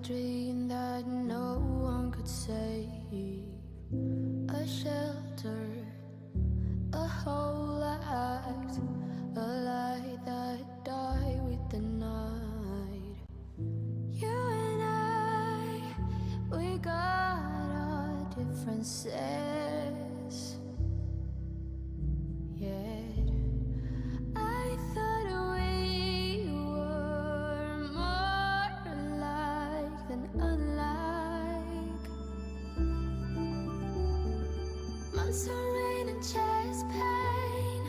dream that no one could save. A shelter, a whole act, a light that died with the night. You and I, we got our differences. Yet I thought we were more alike than unlike. Months of rain and chest pain.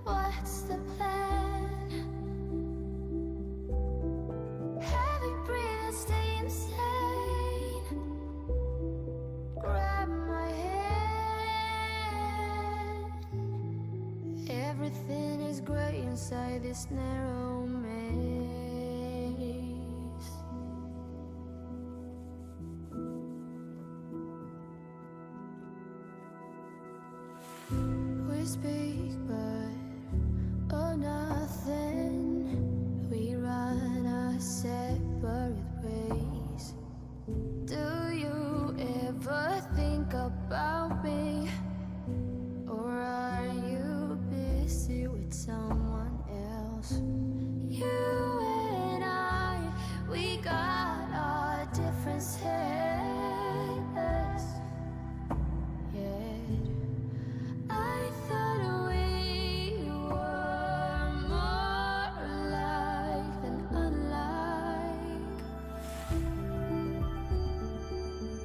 What's the plan? Heavy breathing, stay insane. Grab my hand. Everything is grey inside this narrow maze. We speak, but oh, nothing. We run our separate ways. Do you ever think about me? Or are you busy with someone else? You and I, we got our differences. Yet I thought we were more alike than unlike.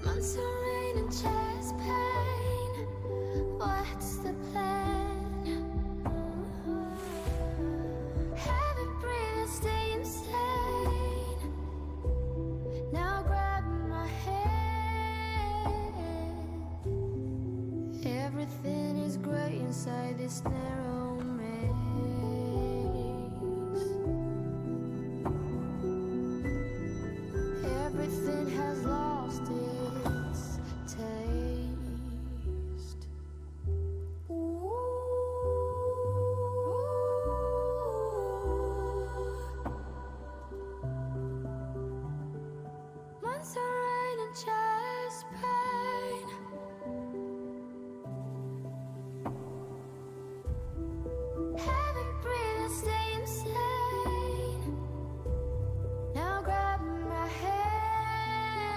Months of rain and chest pain. What's the plan? Heavy breathing, stay insane. Now grab my hand. Everything is grey inside this narrow maze. Everything has lost its taste. Months of rain and chest pain. Heavy breathing, stay insane. Now grab my hand.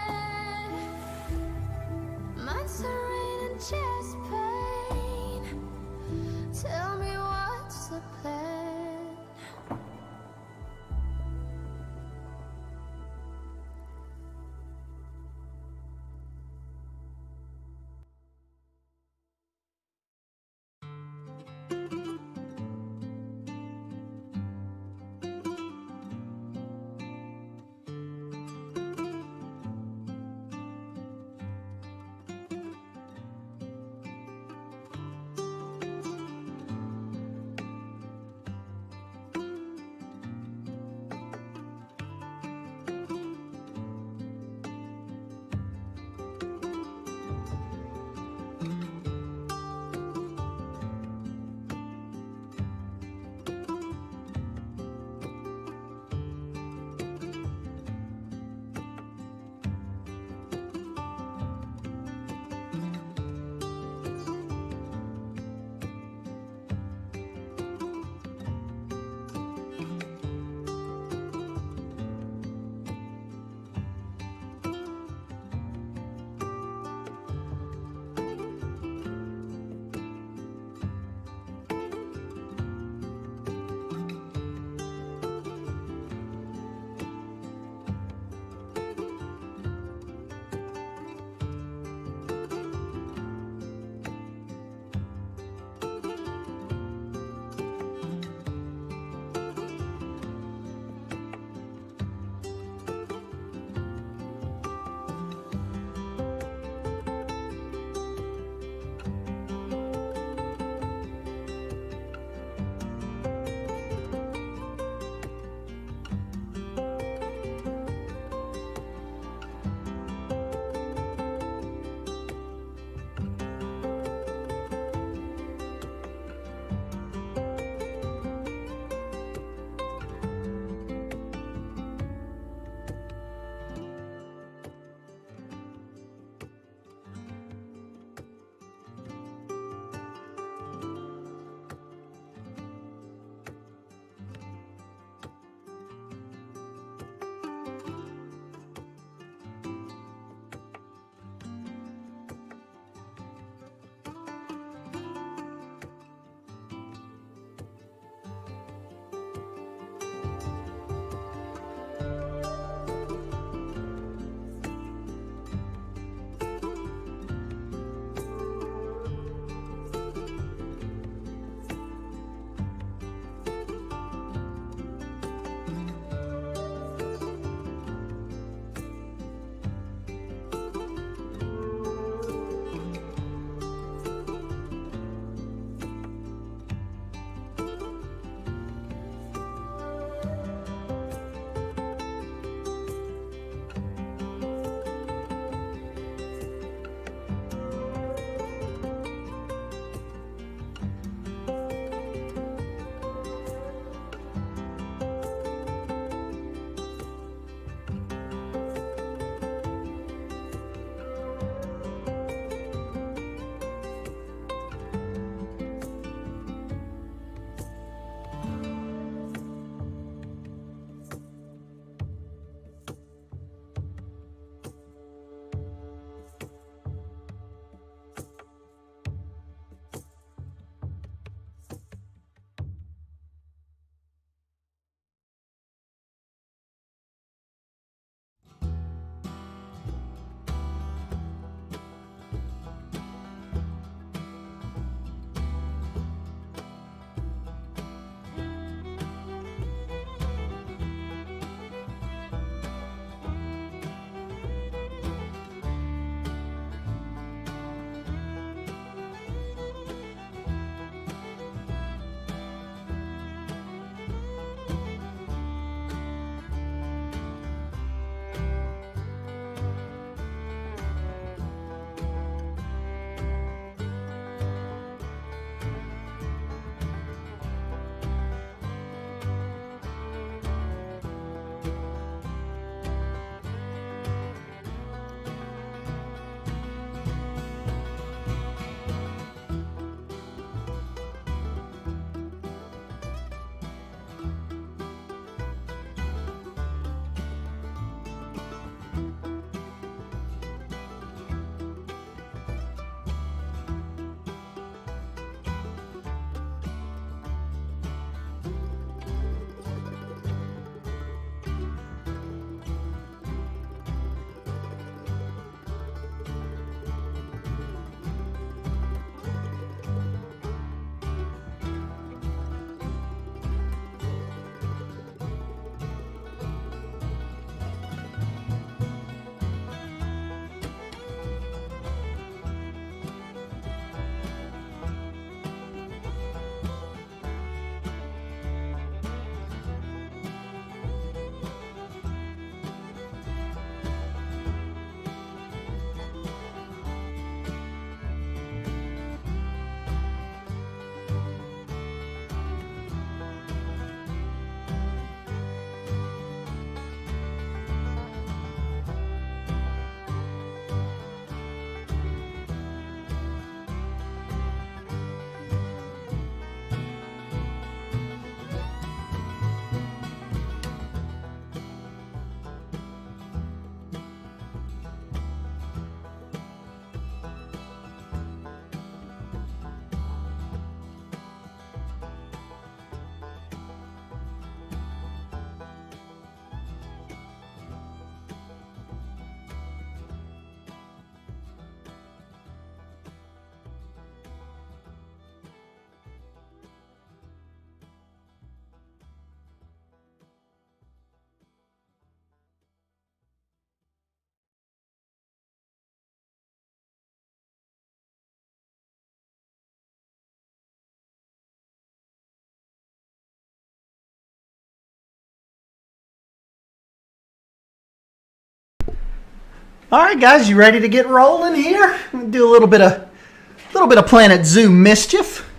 All right, guys, you ready to get rolling here? Do a little bit of Planet Zoo mischief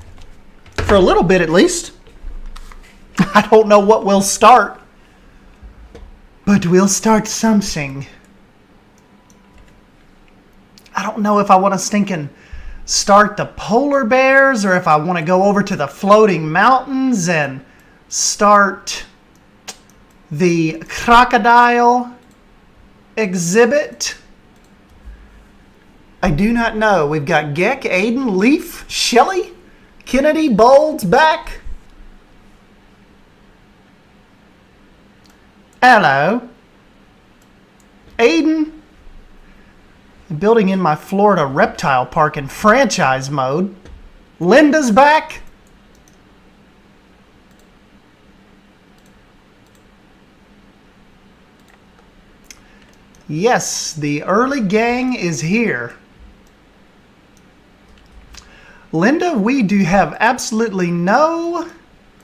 for a little bit, at least. I don't know what we'll start, but we'll start something. I don't know if I want to stinking start the polar bears or if I want to go over to the floating mountains and start the crocodile exhibit. I do not know. We've got Geck, Aiden, Leaf, Shelly, Kennedy, Bolds back. Hello. Aiden. Building in my Florida reptile park in franchise mode. Linda's back. Yes, the early gang is here. Linda, we do have absolutely no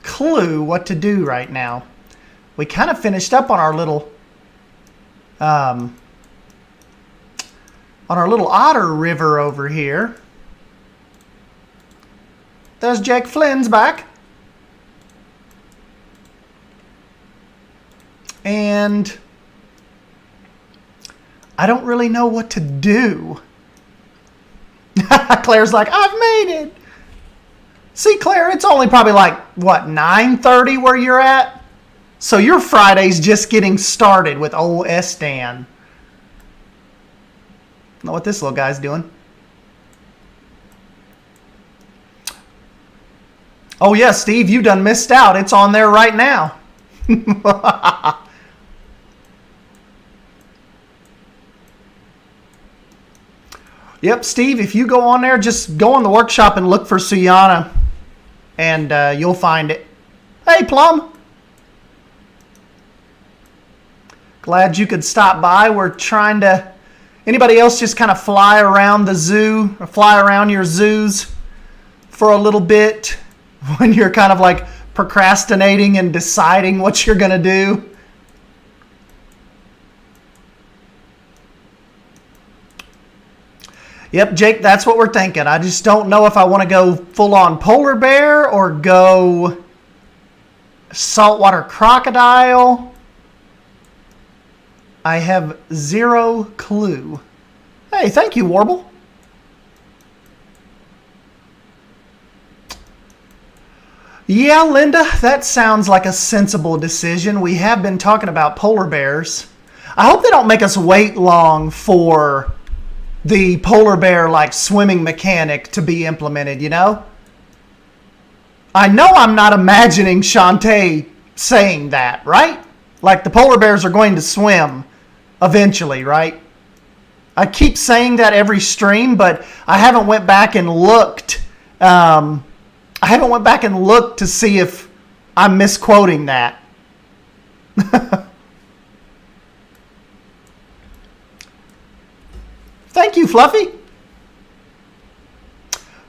clue what to do right now. We kind of finished up on our little otter river over here. There's Jake Flynn's back. And I don't really know what to do. Claire's like, I've made it. See, Claire, it's only probably like, what, 9:30 where you're at? So your Friday's just getting started with old S-Dan. Know what this little guy's doing. Oh yeah, Steve, you done missed out. It's on there right now. Yep, Steve, if you go on there, just go on the workshop and look for Suyana, and you'll find it. Hey, Plum. Glad you could stop by. We're trying to... Anybody else just kind of fly around the zoo, or fly around your zoos for a little bit when you're kind of like procrastinating and deciding what you're going to do? Yep, Jake, that's what we're thinking. I just don't know if I want to go full-on polar bear or go saltwater crocodile. I have zero clue. Hey, thank you, Warble. Yeah, Linda, that sounds like a sensible decision. We have been talking about polar bears. I hope they don't make us wait long for the polar bear like swimming mechanic to be implemented, you know? I know I'm not imagining Shantae saying that, right? Like the polar bears are going to swim eventually, right? I keep saying that every stream, but I haven't went back and looked. I haven't went back and looked to see if I'm misquoting that. Thank you, Fluffy.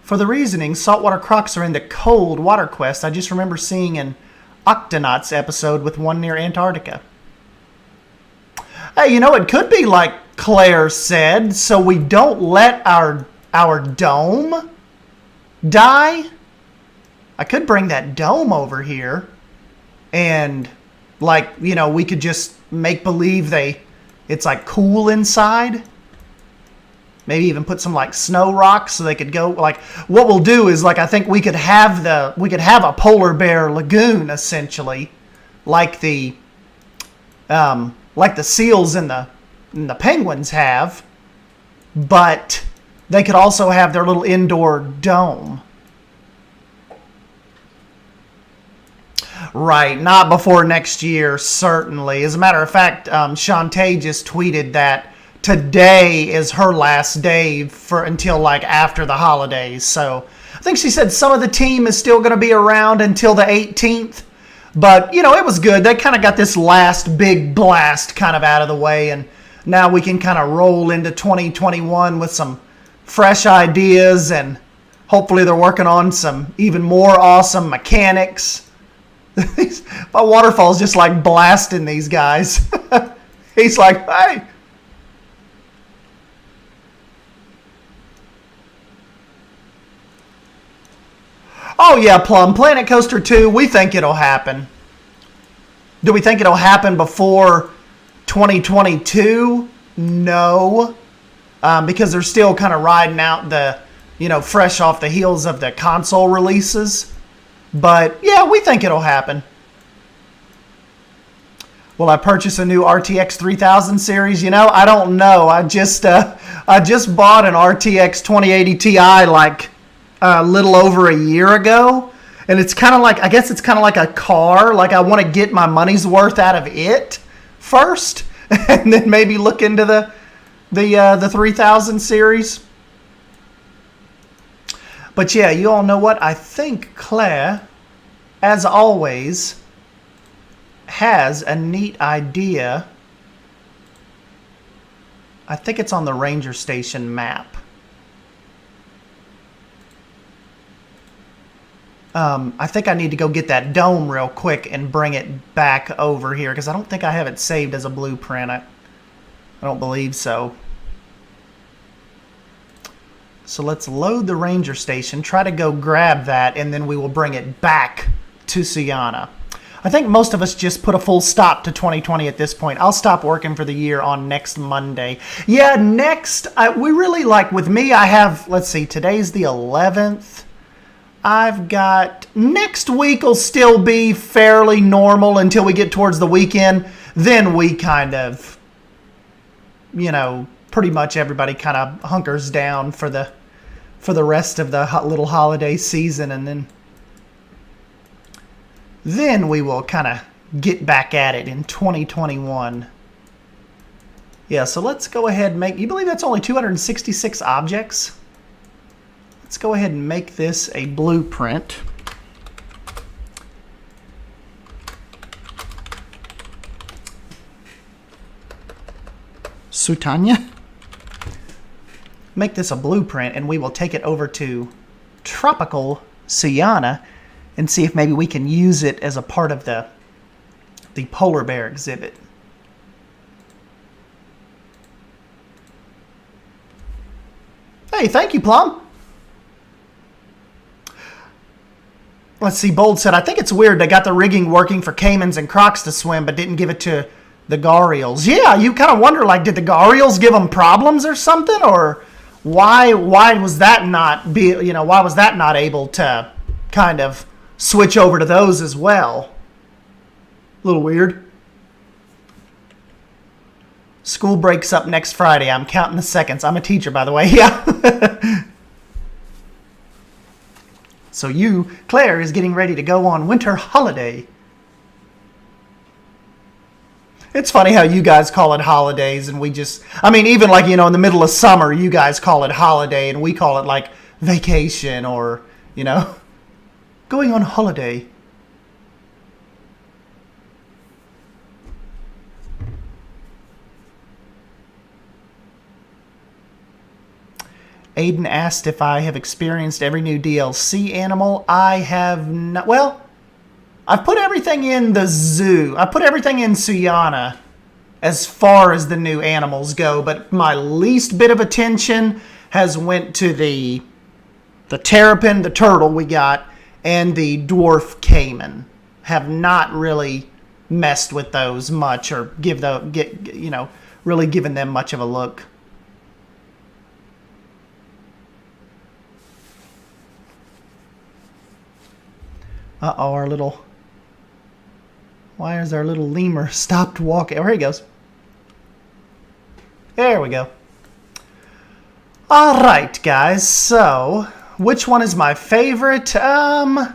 For the reasoning, saltwater crocs are in the cold water quest. I just remember seeing an Octonauts episode with one near Antarctica. Hey, you know, it could be like Claire said, so we don't let our dome die. I could bring that dome over here and, like, you know, we could just make believe it's like cool inside. Maybe even put some like snow rocks so they could go. Like, what we'll do is, like, I think we could have a polar bear lagoon essentially, like the seals and the penguins have, but they could also have their little indoor dome. Right, not before next year, certainly. As a matter of fact, Shantae just tweeted that today is her last day until like after the holidays. So I think she said some of the team is still going to be around until the 18th. But, you know, it was good. They kind of got this last big blast kind of out of the way. And now we can kind of roll into 2021 with some fresh ideas. And hopefully they're working on some even more awesome mechanics. My waterfall's just like blasting these guys. He's like, hey. Oh yeah, Plum. Planet Coaster 2, we think it'll happen. Do we think it'll happen before 2022? No. Because they're still kind of riding out the, fresh off the heels of the console releases. But yeah, we think it'll happen. Will I purchase a new RTX 3000 series? I don't know. I just bought an RTX 2080 Ti like a little over a year ago, and it's kind of like, I guess it's kind of like a car. Like I want to get my money's worth out of it first, and then maybe look into the 3000 series. But yeah, you all know what? I think Claire, as always, has a neat idea. I think it's on the Ranger Station map. I think I need to go get that dome real quick and bring it back over here because I don't think I have it saved as a blueprint. I don't believe so. So let's load the Ranger Station, try to go grab that, and then we will bring it back to Suyana. I think most of us just put a full stop to 2020 at this point. I'll stop working for the year on next Monday. Yeah, we really like, with me, I have, let's see, today's the 11th. I've got, next week will still be fairly normal until we get towards the weekend. Then we kind of, pretty much everybody kind of hunkers down for the rest of the little holiday season, and then we will kind of get back at it in 2021. Yeah, so let's go ahead and make, you believe that's only 266 objects? Let's go ahead and make this a blueprint. Suyana. Make this a blueprint, and we will take it over to Tropical Suyana and see if maybe we can use it as a part of the polar bear exhibit. Hey, thank you, Plum. Let's see, Bold said, I think it's weird they got the rigging working for caimans and crocs to swim, but didn't give it to the gharials. Yeah, you kind of wonder, like, did the gharials give them problems or something? Or why was that not why was that not able to kind of switch over to those as well? A little weird. School breaks up next Friday. I'm counting the seconds. I'm a teacher, by the way. Yeah. So Claire, is getting ready to go on winter holiday. It's funny how you guys call it holidays and we just, even like, in the middle of summer, you guys call it holiday and we call it like vacation or, going on holiday. Aiden asked if I have experienced every new DLC animal. I have not. Well, I've put everything in the zoo. I put everything in Suyana as far as the new animals go, but my least bit of attention has went to the terrapin, the turtle we got, and the dwarf caiman. Have not really messed with those much or really given them much of a look. Uh-oh, why has our little lemur stopped walking? Oh, here he goes. There we go. All right, guys. So, which one is my favorite? I'd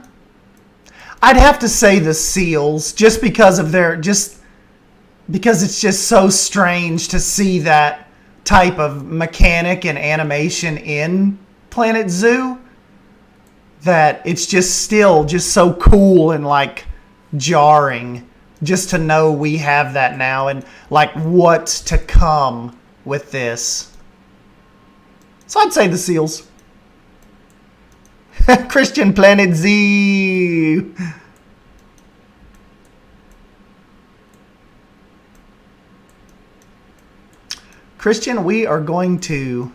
have to say the seals, just because it's just so strange to see that type of mechanic and animation in Planet Zoo. That it's just still just so cool and like jarring just to know we have that now and like what's to come with this. So I'd say the seals. Christian Planet Z. Christian, we are going to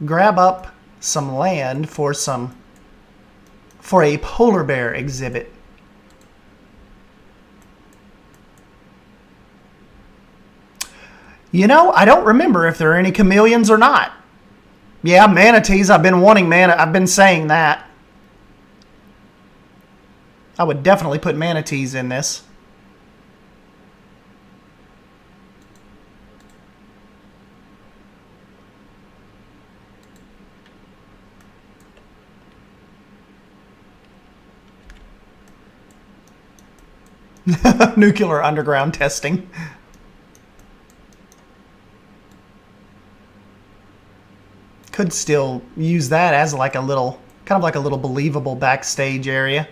grab up some land for some for a polar bear exhibit. You know, I don't remember if there are any chameleons or not. Yeah, manatees. I've been wanting I've been saying that. I would definitely put manatees in this. Nuclear underground testing. Could still use that as like a little, kind of like a little believable backstage area.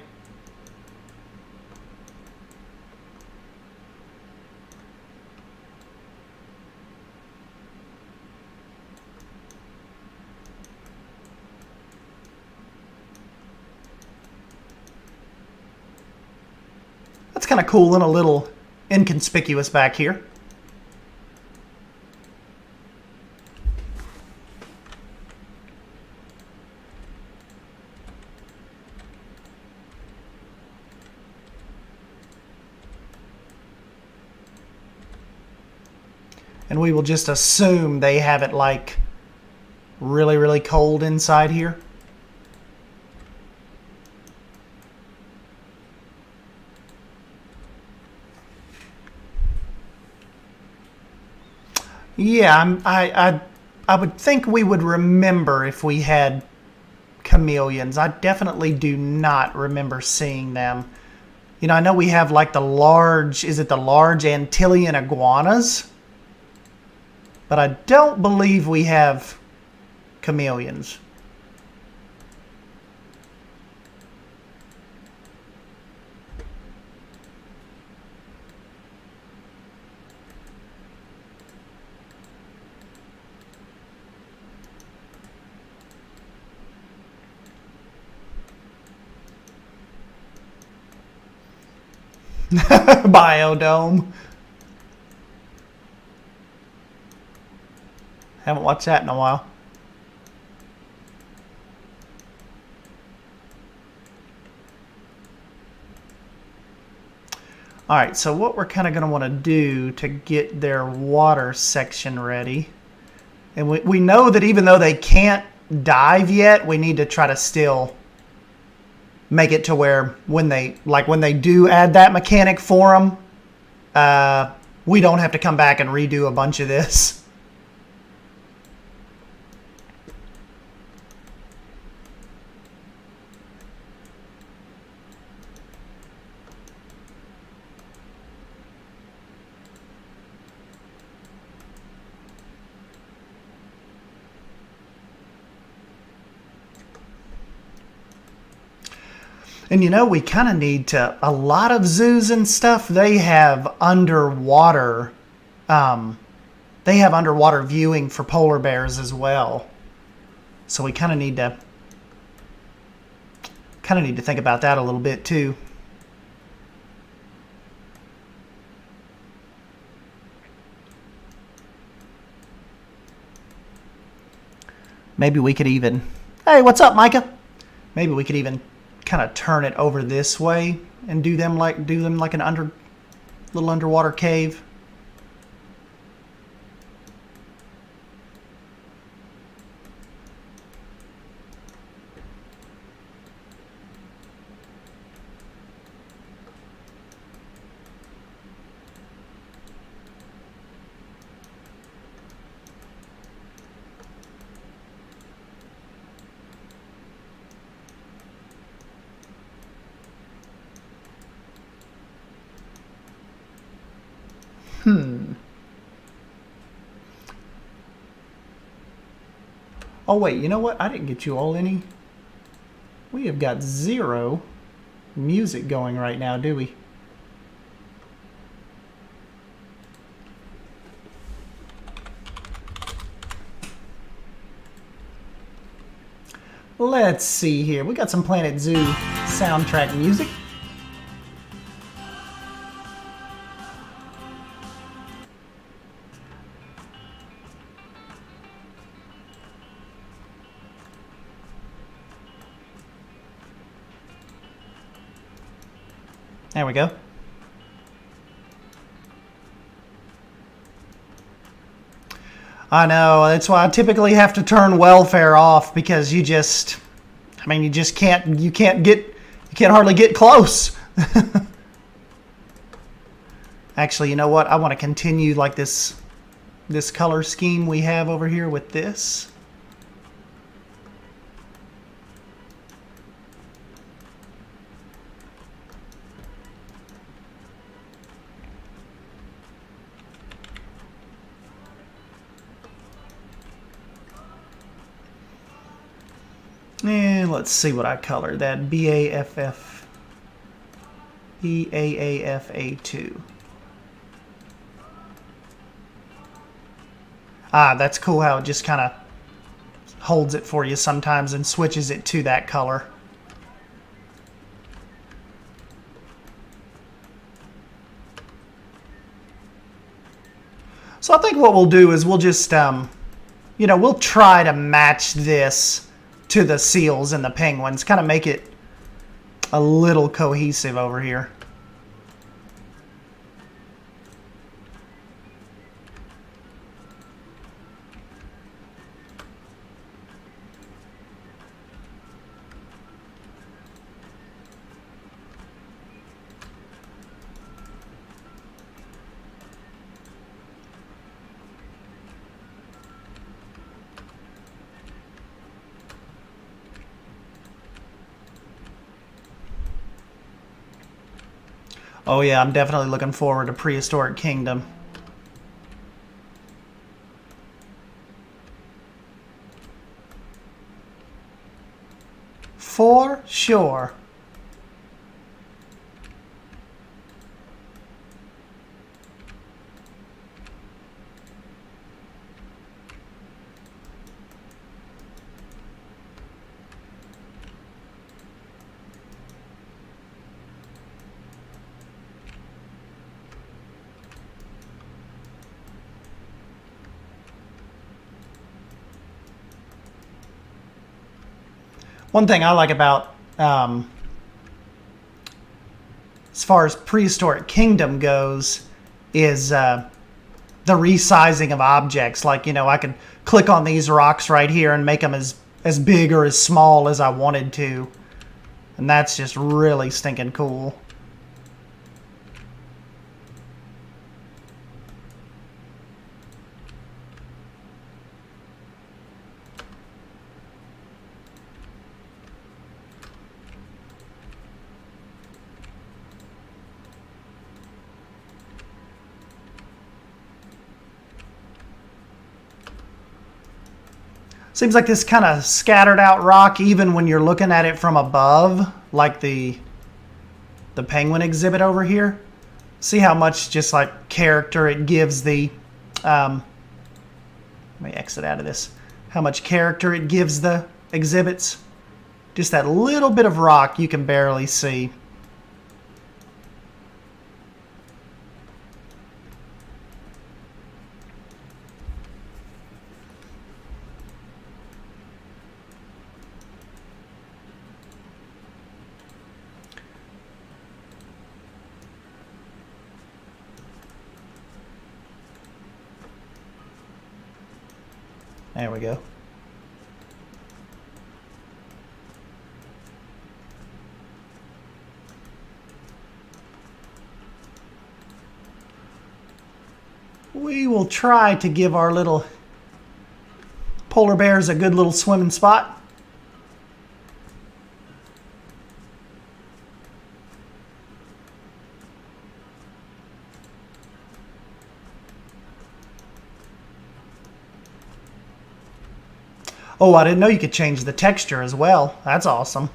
That's kind of cool and a little inconspicuous back here. And we will just assume they have it like really, really cold inside here. Yeah, I would think we would remember if we had chameleons. I definitely do not remember seeing them. You know, I know we have like the large, is it the large Antillean iguanas? But I don't believe we have chameleons. Biodome. Haven't watched that in a while. Alright, so what we're kind of going to want to do to get their water section ready, and we know that even though they can't dive yet, we need to try to still make it to where when they do add that mechanic for them, we don't have to come back and redo a bunch of this. And you know, we kind of need to, a lot of zoos and stuff, they have underwater viewing for polar bears as well. So we kind of need to think about that a little bit too. Maybe we could even, hey, what's up, Micah? Maybe we could even kind of turn it over this way and do them like an little underwater cave. Oh wait, you know what? I didn't get you all any. We have got 0 music going right now, do we? Let's see here. We got some Planet Zoo soundtrack music. There we go. I know, that's why I typically have to turn welfare off, because you just, I mean, you can't hardly get close. Actually, you know what? I want to continue like this color scheme we have over here with this. And let's see what I colored. That BAAFA2. Ah, that's cool how it just kind of holds it for you sometimes and switches it to that color. So I think what we'll do is we'll just, you know, we'll try to match this to the seals and the penguins, kind of make it a little cohesive over here. Oh yeah, I'm definitely looking forward to Prehistoric Kingdom. For sure. One thing I like about, as far as Prehistoric Kingdom goes, is the resizing of objects. Like, you know, I could click on these rocks right here and make them as big or as small as I wanted to. And that's just really stinking cool. Seems like this kind of scattered out rock, even when you're looking at it from above, like the penguin exhibit over here. See how much just like character it gives the, let me exit out of this. How much character it gives the exhibits. Just that little bit of rock you can barely see. There we go. We will try to give our little polar bears a good little swimming spot. Oh, I didn't know you could change the texture as well. That's awesome.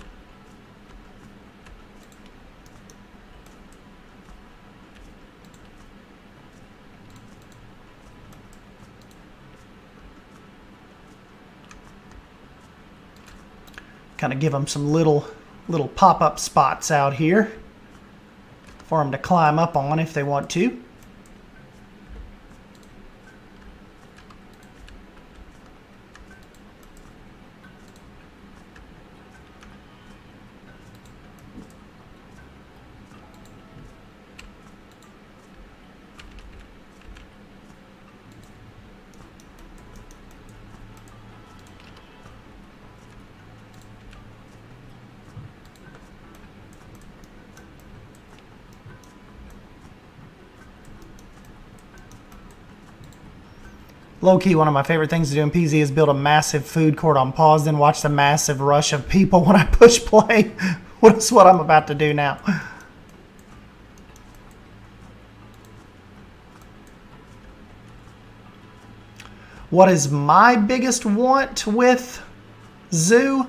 Kind of give them some little pop-up spots out here for them to climb up on if they want to. Low-key, one of my favorite things to do in PZ is build a massive food court on pause, then watch the massive rush of people when I push play. That's what I'm about to do now. What is my biggest want with Zoo?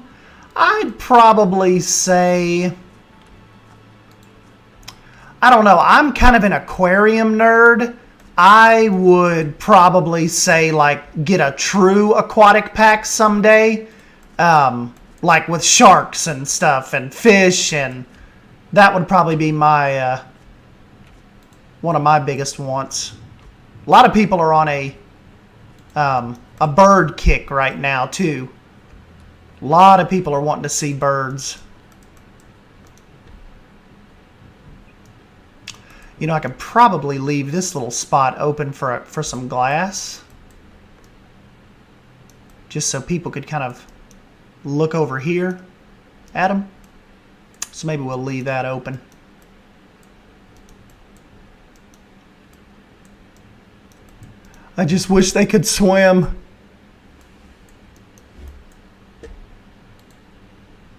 I'd probably say, I don't know, I'm kind of an aquarium nerd. I would probably say, like, get a true aquatic pack someday. Like with sharks and stuff and fish, and that would probably be my, one of my biggest wants. A lot of people are on a bird kick right now, too. A lot of people are wanting to see birds. You know, I could probably leave this little spot open for some glass. Just so people could kind of look over here at them. So maybe we'll leave that open. I just wish they could swim.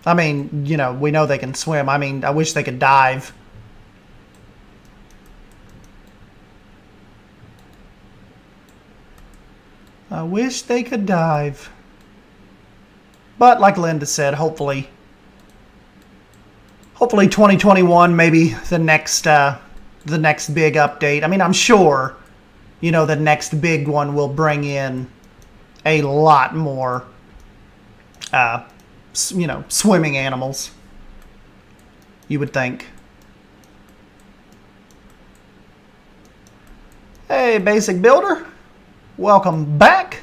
I mean, you know, we know they can swim. I mean, I wish they could dive. I wish they could dive. But like Linda said, hopefully 2021, maybe the next big update. I mean, I'm sure, you know, the next big one will bring in a lot more, you know, swimming animals. You would think. Hey, Basic Builder. Welcome back.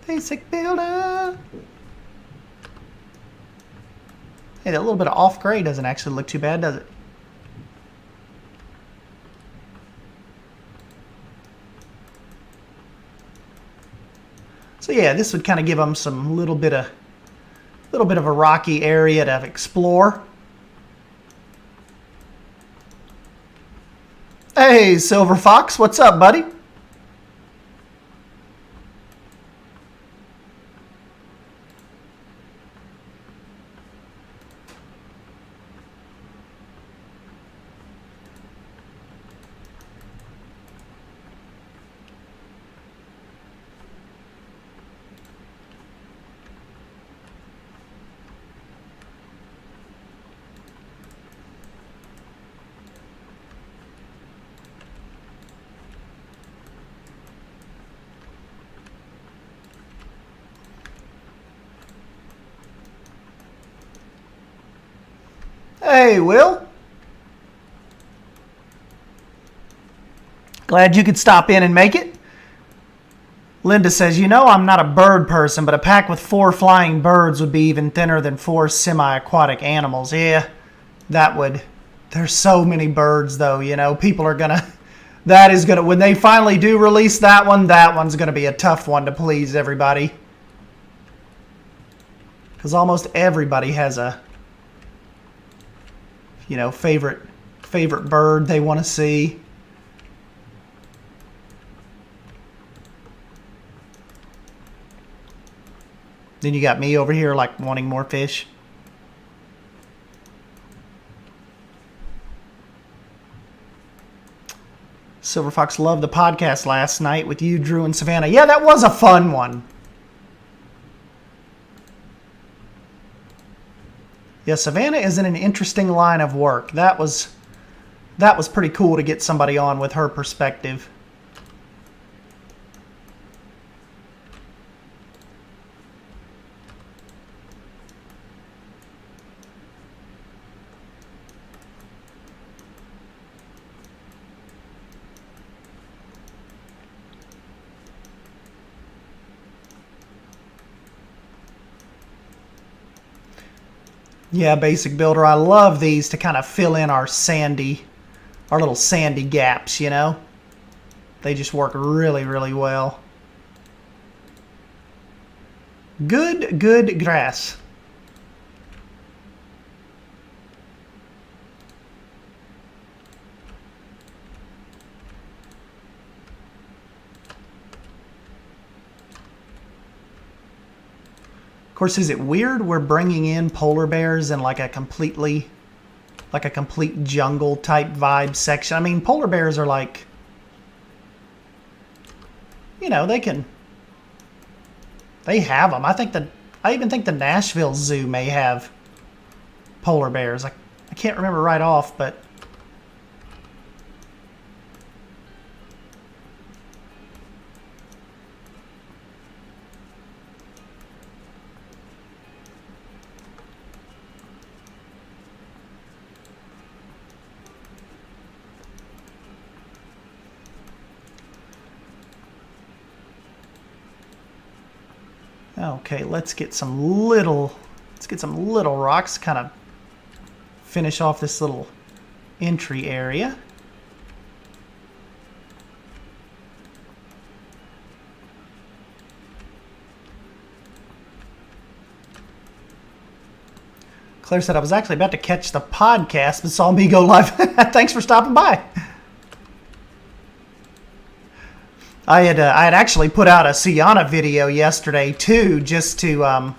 Basic Builder. Hey, that little bit of off gray doesn't actually look too bad, does it? So yeah, this would kind of give them some little bit of a rocky area to explore. Hey, Silver Fox, what's up, buddy? Hey, Will. Glad you could stop in and make it. Linda says, you know, I'm not a bird person, but a pack with 4 flying birds would be even thinner than 4 semi-aquatic animals. Yeah, that would. There's so many birds, though, you know. People are gonna, that is gonna, when they finally do release that one's gonna be a tough one to please everybody. Because almost everybody has a, you know, favorite bird they want to see. Then you got me over here like wanting more fish. Silver Fox loved the podcast last night with you, Drew, and Savannah. Yeah, that was a fun one. Yeah, Savannah is in an interesting line of work. That was pretty cool to get somebody on with her perspective. Yeah, Basic Builder, I love these to kind of fill in our little sandy gaps, you know? They just work really, really well. Good grass. Of course, is it weird we're bringing in polar bears in like a complete jungle type vibe section? I mean, polar bears are like, you know, they have them. I even think the Nashville Zoo may have polar bears. I can't remember right off, but okay, let's get some little rocks, kind of finish off this little entry area. Claire said, I was actually about to catch the podcast, but saw me go live. Thanks for stopping by. I had actually put out a Suyana video yesterday too, just to,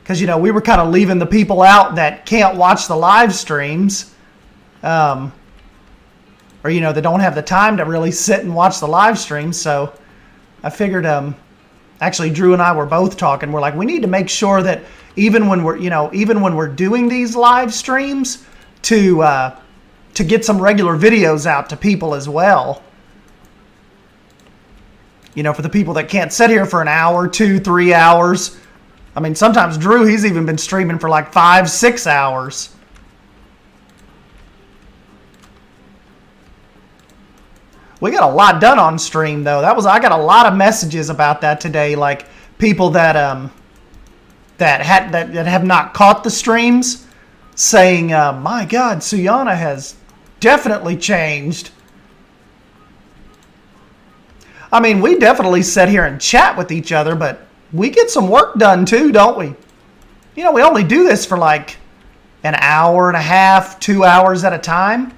because you know we were kind of leaving the people out that can't watch the live streams, or you know they don't have the time to really sit and watch the live streams. So I figured, actually Drew and I were both talking. We're like, we need to make sure that even when we're doing these live streams, to get some regular videos out to people as well. You know, for the people that can't sit here for an hour, 2, 3 hours. I mean, sometimes Drew, he's even been streaming for like 5, 6 hours. We got a lot done on stream, though. I got a lot of messages about that today, like people that have not caught the streams, saying, "My God, Suyana has definitely changed." I mean, we definitely sit here and chat with each other, but we get some work done too, don't we? You know, we only do this for like an hour and a half, 2 hours at a time,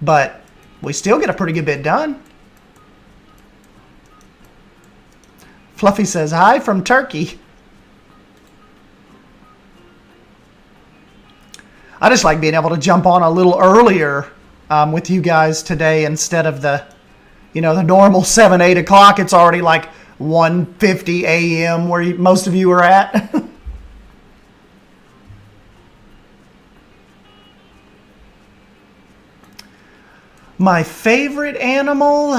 but we still get a pretty good bit done. Fluffy says, hi from Turkey. I just like being able to jump on a little earlier with you guys today instead of the normal 7, 8 o'clock. It's already like 1:50 a.m. where most of you are at. My favorite animal?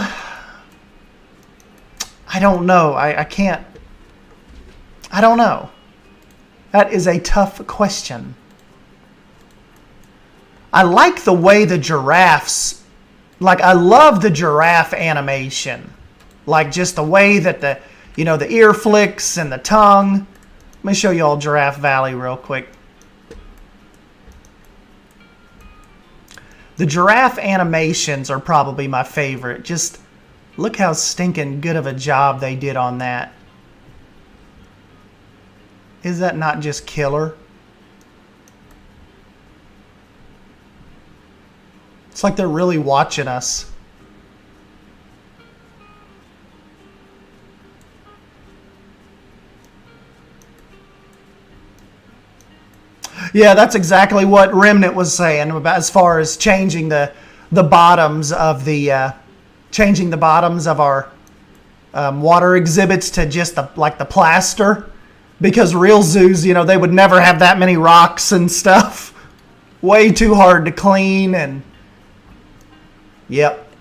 I don't know. I can't. I don't know. That is a tough question. I like the way the giraffes, like I love the giraffe animation. Like just the way that the ear flicks and the tongue. Let me show you all Giraffe Valley real quick. The giraffe animations are probably my favorite. Just look how stinking good of a job they did on that. Is that not just killer? It's like they're really watching us. Yeah, that's exactly what Remnant was saying about as far as changing the bottoms of the our water exhibits to just the plaster, because real zoos, they would never have that many rocks and stuff. Way too hard to clean and yep.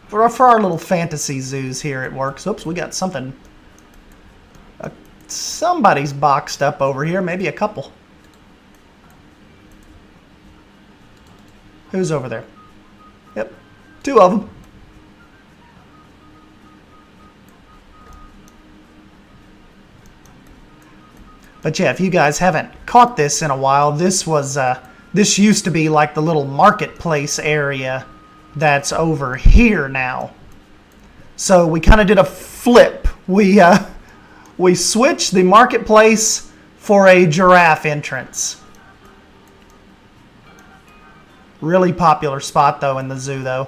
For our little fantasy zoos here it works. Oops, we got something. Somebody's boxed up over here. Maybe a couple. Who's over there? Yep. 2 of them. But yeah, if you guys haven't caught this in a while, this used to be like the little marketplace area that's over here now. So we kind of did a flip. We switched the marketplace for a giraffe entrance. Really popular spot though in the zoo though.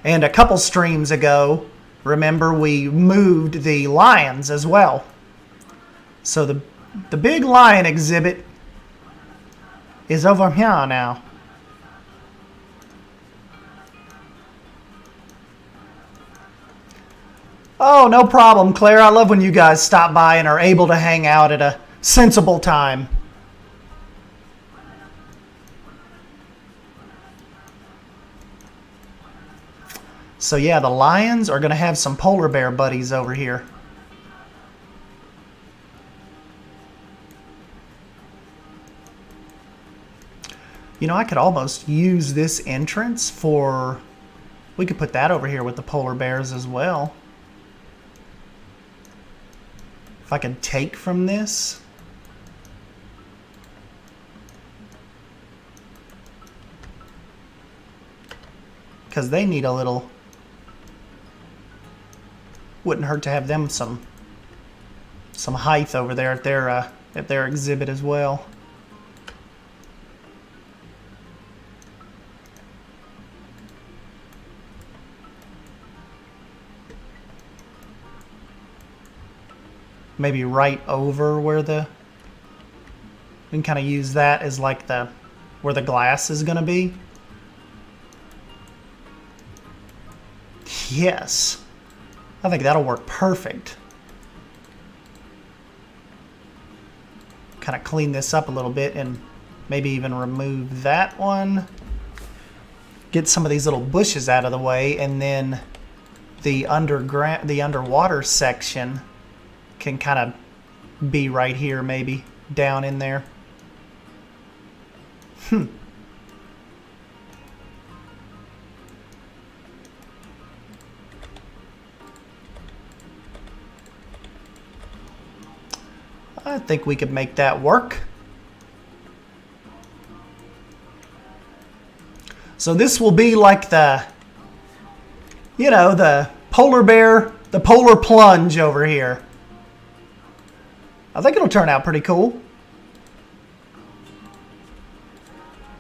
And a couple streams ago, remember we moved the lions as well. So the big lion exhibit is over here now. Oh, no problem, Claire. I love when you guys stop by and are able to hang out at a sensible time. So yeah, the lions are going to have some polar bear buddies over here. You know, I could almost use this entrance for... We could put that over here with the polar bears as well. If I could take from this. Because they need a little... Wouldn't hurt to have them some height over there at their exhibit as well. Maybe right over where we can kind of use that as like where the glass is going to be. Yes. I think that'll work perfect. Kind of clean this up a little bit and maybe even remove that one. Get some of these little bushes out of the way, and then the underwater section can kind of be right here, maybe down in there. I think we could make that work. So this will be like the polar bear, the polar plunge over here. I think it'll turn out pretty cool.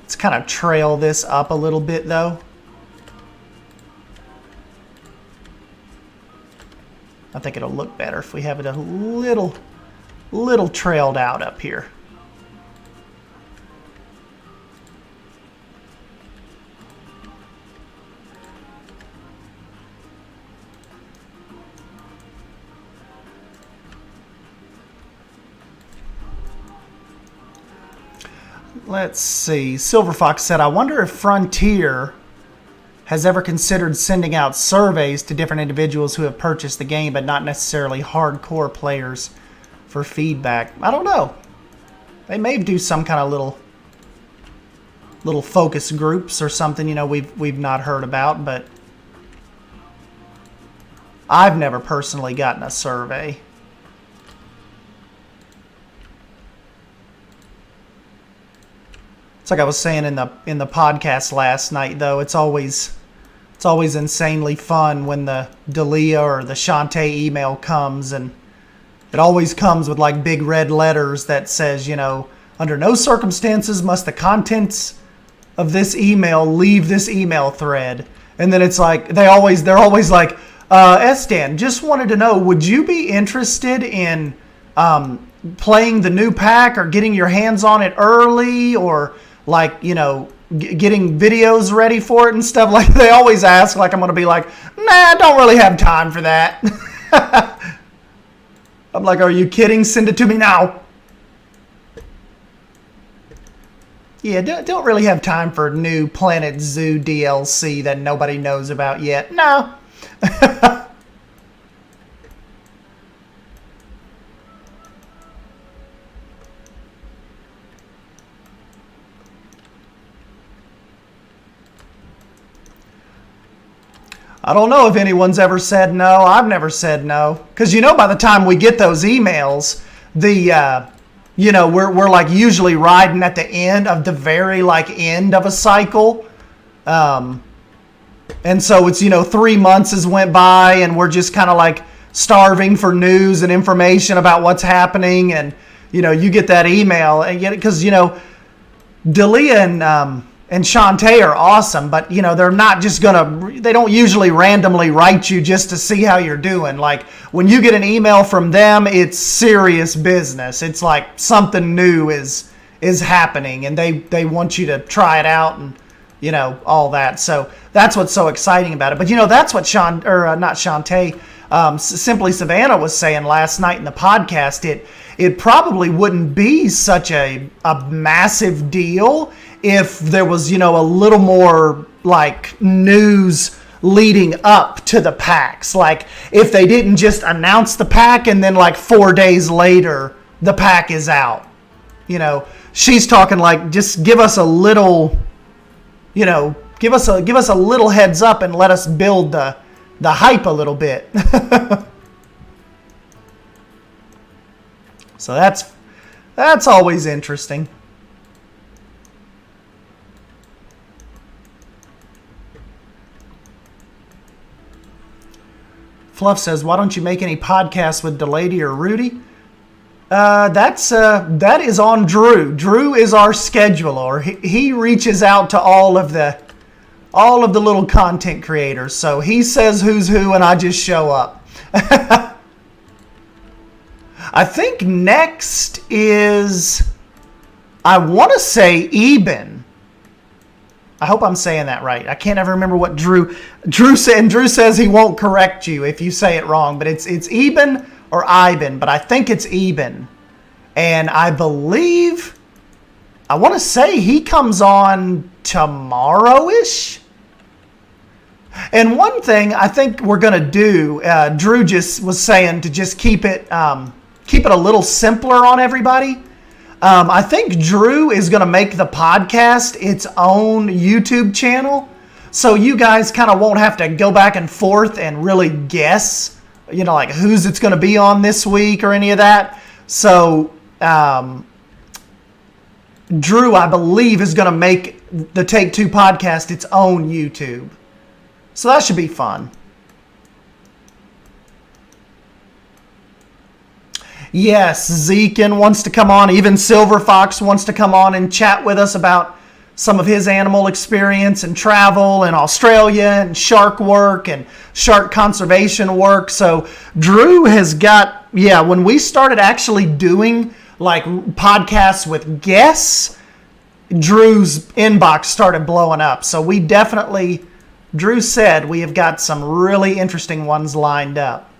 Let's kind of trail this up a little bit though. I think it'll look better if we have it a little trailed out up here. Let's see. Silver Fox said, I wonder if Frontier has ever considered sending out surveys to different individuals who have purchased the game, but not necessarily hardcore players, for feedback. I don't know. They may do some kind of little focus groups or something, we've not heard about, but I've never personally gotten a survey. It's like I was saying in the podcast last night, though. It's always insanely fun when the Delia or the Shantae email comes, and it always comes with like big red letters that says, under no circumstances must the contents of this email leave this email thread. And then it's like they're always like, Estan, just wanted to know, would you be interested in playing the new pack or getting your hands on it early, or like, getting videos ready for it and stuff? Like, they always ask, like I'm going to be like, nah, I don't really have time for that. I'm like, are you kidding? Send it to me now. Yeah, don't really have time for new Planet Zoo DLC that nobody knows about yet. No. I don't know if anyone's ever said no. I've never said no. Because, by the time we get those emails, we're like usually riding at the end of the very end of a cycle. And so it's, 3 months has went by and we're just kind of like starving for news and information about what's happening. And, you get that email and get it because, Delia and Shantae are awesome, but you know, they're not just they don't usually randomly write you just to see how you're doing. Like when you get an email from them, it's serious business. It's like something new is happening, and they want you to try it out and, you know, all that. So that's what's so exciting about it. But you know, that's what not Shantae, Simply Savannah was saying last night in the podcast. It probably wouldn't be such a massive deal if there was, you know, a little more like news leading up to the packs. Like if they didn't just announce the pack and then like 4 days later the pack is out. You know, she's talking like just give us a little, you know, give us a little heads up and let us build the hype a little bit. So that's always interesting. Fluff says, why don't you make any podcasts with Delady or Rudy? That is on Drew. Drew is our scheduler. He reaches out to all of the little content creators. So he says who's who and I just show up. I think next is, I want to say Eben. I hope I'm saying that right. I can't ever remember what Drew said. And Drew says he won't correct you if you say it wrong, but it's Eben or Iben, but I think it's Eben. And I believe, I want to say he comes on tomorrow-ish. And one thing I think we're going to do, Drew just was saying to just keep it a little simpler on everybody. I think Drew is going to make the podcast its own YouTube channel. So you guys kind of won't have to go back and forth and really guess, you know, like who's it's going to be on this week or any of that. So Drew, I believe, is going to make the Take Two podcast its own YouTube. So that should be fun. Yes, Zekin wants to come on. Even Silver Fox wants to come on and chat with us about some of his animal experience and travel in Australia and shark work and shark conservation work. So Drew has got, when we started actually doing like podcasts with guests, Drew's inbox started blowing up. So we definitely, Drew said we have got some really interesting ones lined up.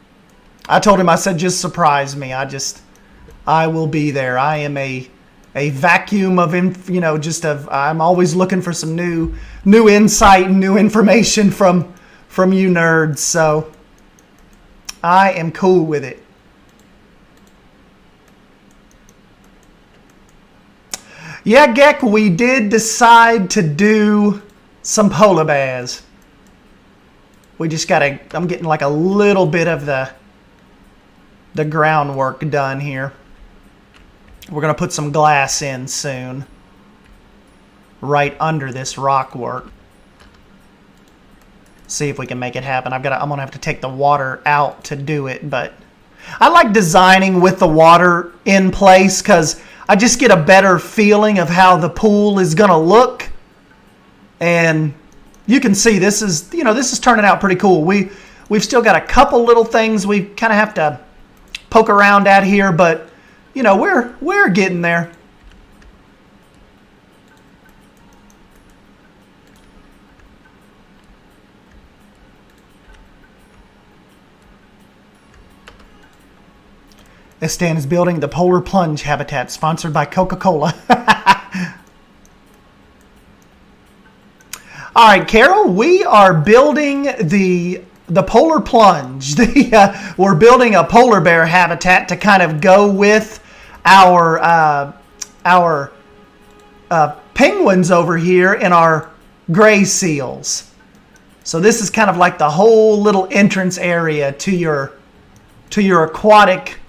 I told him, I said, just surprise me. I will be there. I am a vacuum of, I'm always looking for some new insight and new information from you nerds. So I am cool with it. Yeah, Gek, we did decide to do some polar bears. We just I'm getting like a little bit of the groundwork done here. We're going to put some glass in soon, right under this rock work. See if we can make it happen. I'm going to have to take the water out to do it, but I like designing with the water in place because I just get a better feeling of how the pool is going to look. And you can see this is turning out pretty cool. We've still got a couple little things we kind of have to poke around at here, but we're getting there. Estan is building the polar plunge habitat, sponsored by Coca-Cola. All right, Carol, we are building the polar plunge. We're building a polar bear habitat to kind of go with our penguins over here and our gray seals. So this is kind of like the whole little entrance area to your aquatic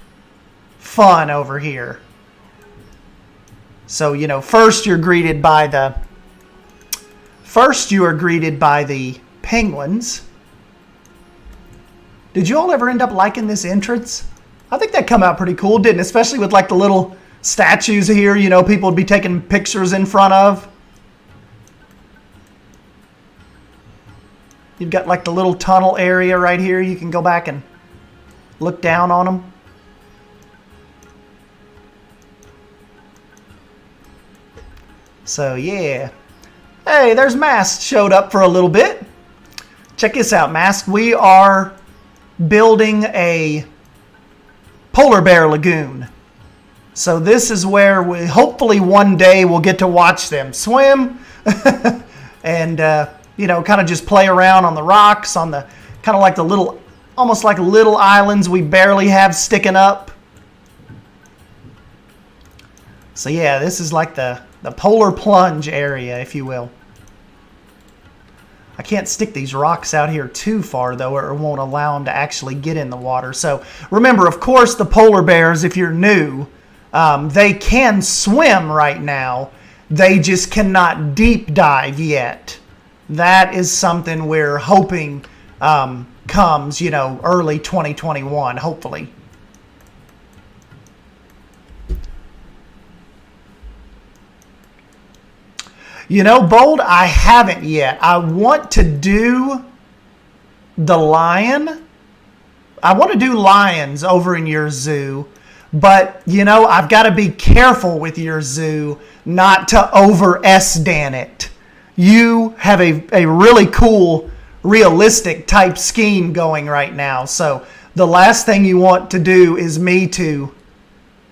fun over here. So, first you are greeted by the penguins. Did you all ever end up liking this entrance? I think that come out pretty cool, didn't it? Especially with like the little statues here, people would be taking pictures in front of. You've got like the little tunnel area right here. You can go back and look down on them. So yeah. Hey, there's Mast showed up for a little bit. Check this out, Mast. We are building a polar bear lagoon. So this is where we hopefully one day we'll get to watch them swim and you know, kind of just play around on the rocks, on the kind of like the little, almost like little islands we barely have sticking up. So yeah, this is like the polar plunge area, if you will. I can't stick these rocks out here too far, though, or it won't allow them to actually get in the water. So remember, of course, the polar bears, if you're new, they can swim right now. They just cannot deep dive yet. That is something we're hoping comes, you know, early 2021, hopefully. You know, Bold, I haven't yet. I want to do the lion. I want to do lions over in your zoo. But, you know, I've got to be careful with your zoo not to over S-Dan it. You have a really cool, realistic type scheme going right now. So the last thing you want to do is me to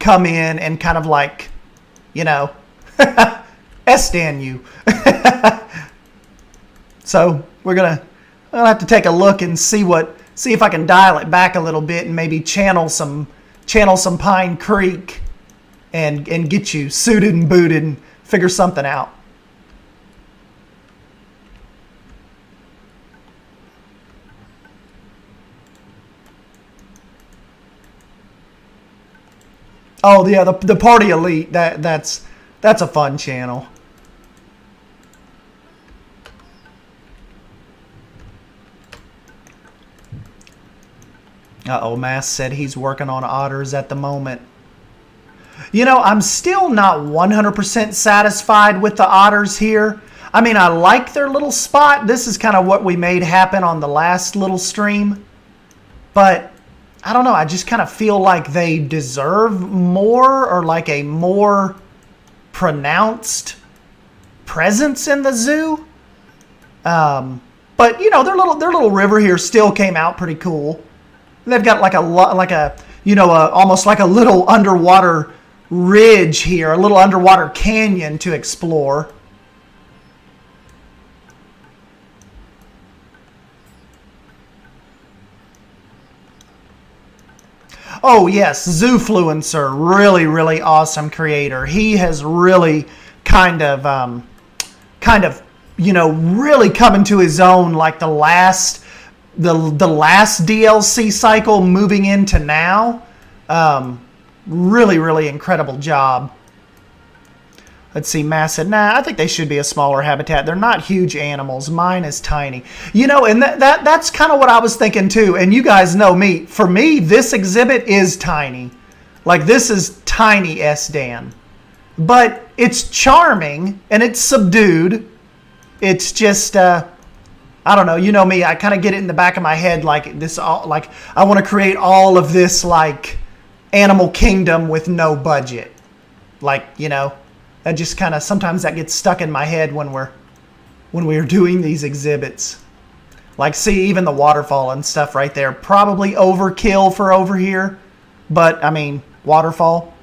come in and kind of like, you know, S-Dan you. So I'll have to take a look and see if I can dial it back a little bit and maybe channel some Pine Creek and get you suited and booted and figure something out. Oh yeah, the Party Elite, that's a fun channel. Uh-oh, Mass said he's working on otters at the moment. You know, I'm still not 100% satisfied with the otters here. I mean, I like their little spot. This is kind of what we made happen on the last little stream. But, I don't know, I just kind of feel like they deserve more, or like a more pronounced presence in the zoo. But, you know, their little river here still came out pretty cool. They've got like a you know, almost like a little underwater ridge here, a little underwater canyon to explore. Oh yes, Zoofluencer, really awesome creator. He has really kind of you know, really come into his own like the last DLC cycle moving into now. Really incredible job. Let's see, Mass said, nah, I think they should be a smaller habitat. They're not huge animals. Mine is tiny. You know, and that's kind of what I was thinking too. And you guys know me. For me, this exhibit is tiny. Like, this is tiny S-Dan. But it's charming and it's subdued. It's just... I don't know, you know me, I kind of get it in the back of my head like this, like I want to create all of this like Animal Kingdom with no budget. Like, you know, that just kind of, sometimes that gets stuck in my head when we're doing these exhibits. Like, see, even the waterfall and stuff right there, probably overkill for over here, but I mean, waterfall.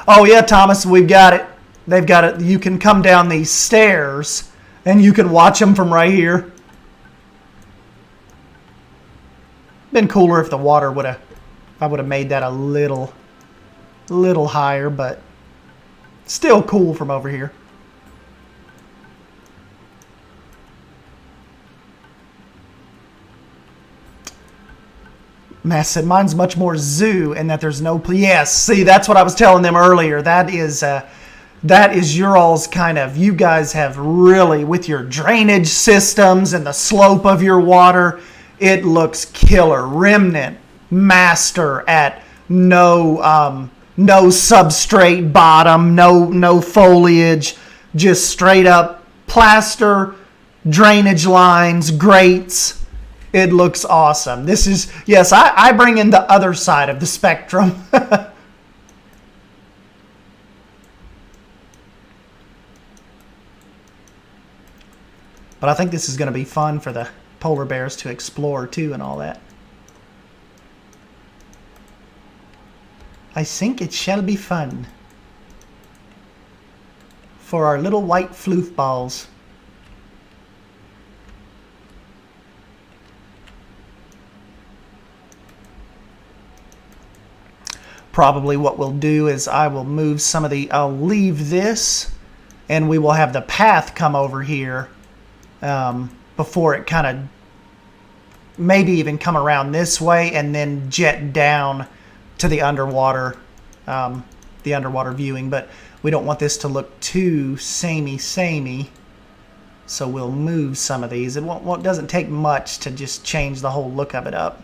Oh yeah, Thomas, we've got it. They've got it. You can come down these stairs and you can watch them from right here. Been cooler if the water I would have made that a little higher, but still cool from over here. Mass said, mine's much more zoo and that there's no... Yes, see, that's what I was telling them earlier. That is your all's kind of... You guys have really, with your drainage systems and the slope of your water, it looks killer. Remnant, master at no substrate bottom, no foliage, just straight up plaster, drainage lines, grates. It looks awesome. This is, yes, I bring in the other side of the spectrum. But I think this is going to be fun for the polar bears to explore too and all that. I think it shall be fun for our little white floof balls. Probably what we'll do is I will move some of the, I'll leave this and we will have the path come over here before it kind of maybe even come around this way and then jet down to the underwater viewing. But we don't want this to look too samey, so we'll move some of these. It doesn't take much to just change the whole look of it up.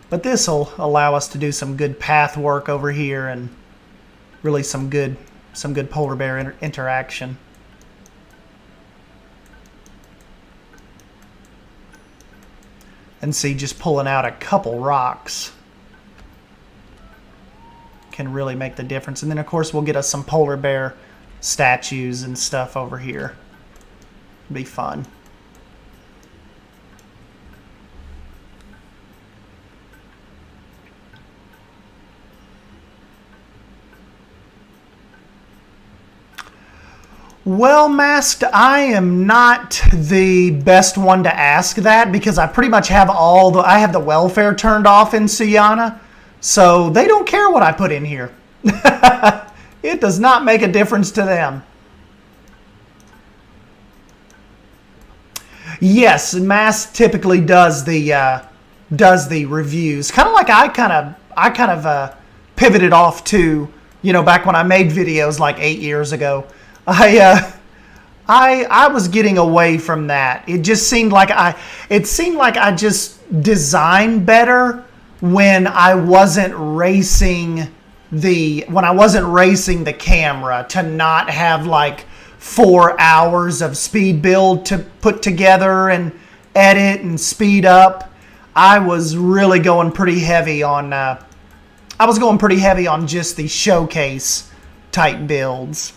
But this will allow us to do some good path work over here and really some good polar bear interaction. And see, just pulling out a couple rocks can really make the difference. And then of course we'll get us some polar bear statues and stuff over here. It'll be fun. Well, Masked, I am not the best one to ask that because I pretty much have I have the welfare turned off in Suyana, so they don't care what I put in here. It does not make a difference to them. Yes, Masked typically does the reviews, kind of like I kind of pivoted off to, you know, back when I made videos like 8 years ago. I was getting away from that. It just seemed like I just designed better when I wasn't racing the camera, to not have like 4 hours of speed build to put together and edit and speed up. I was really going pretty heavy on just the showcase type builds.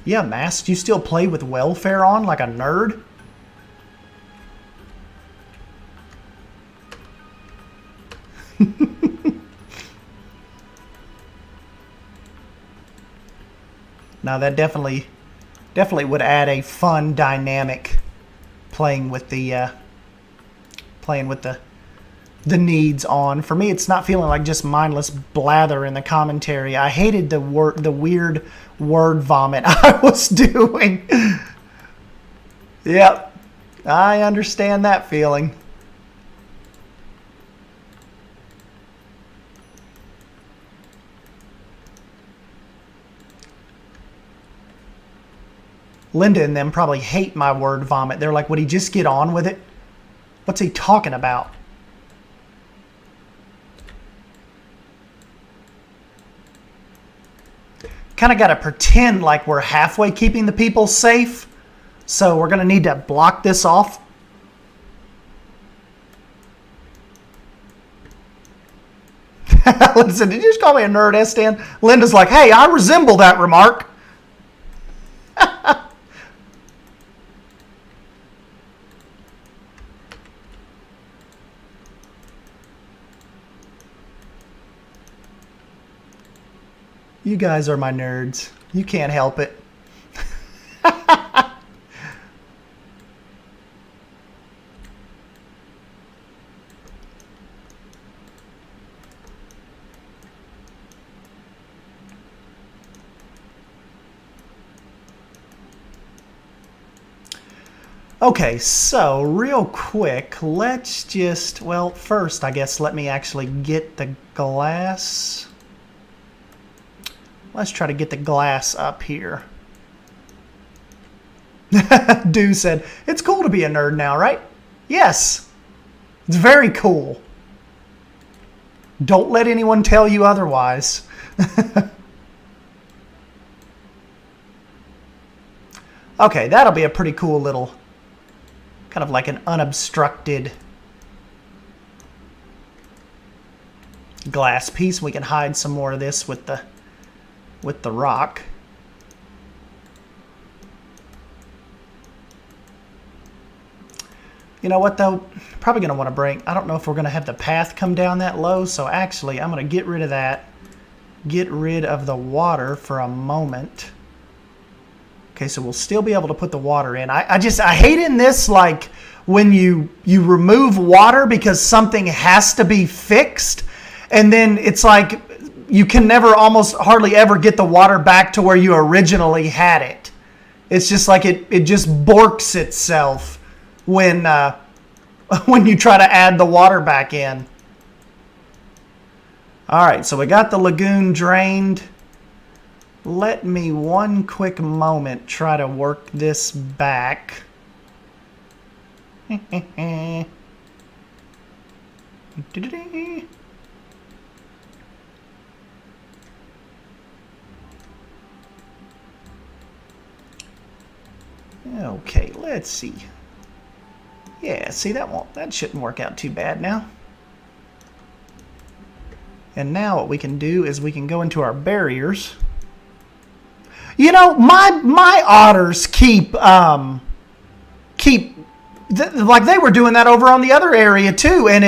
Yeah, Masked, you still play with welfare on like a nerd? Now that definitely would add a fun dynamic playing with the needs on. For me, it's not feeling like just mindless blather in the commentary. I hated the weird word vomit I was doing. Yep, I understand that feeling. Linda and them probably hate my word vomit. They're like, would he just get on with it? What's he talking about? Kind of got to pretend like we're halfway keeping the people safe. So we're going to need to block this off. Listen, did you just call me a nerd, S-Stan? Linda's like, hey, I resemble that remark. You guys are my nerds. You can't help it. Okay, so real quick, let's just, well, first, I guess, let me actually get the glass. Let's try to get the glass up here. Dew said, it's cool to be a nerd now, right? Yes. It's very cool. Don't let anyone tell you otherwise. Okay, that'll be a pretty cool little, kind of like an unobstructed glass piece. We can hide some more of this with the rock. You know what though? Probably going to want to bring, I don't know if we're going to have the path come down that low, so actually I'm going to get rid of that. Get rid of the water for a moment. Okay, so we'll still be able to put the water in. I hate in this, like, when you remove water because something has to be fixed, and then it's like you can never, almost hardly ever get the water back to where you originally had it. It's just like it just borks itself when you try to add the water back in. All right, so we got the lagoon drained. Let me one quick moment try to work this back. Okay, let's see. Yeah, see, that shouldn't work out too bad now. And now what we can do is we can go into our barriers. You know, my otters keep like they were doing that over on the other area too, and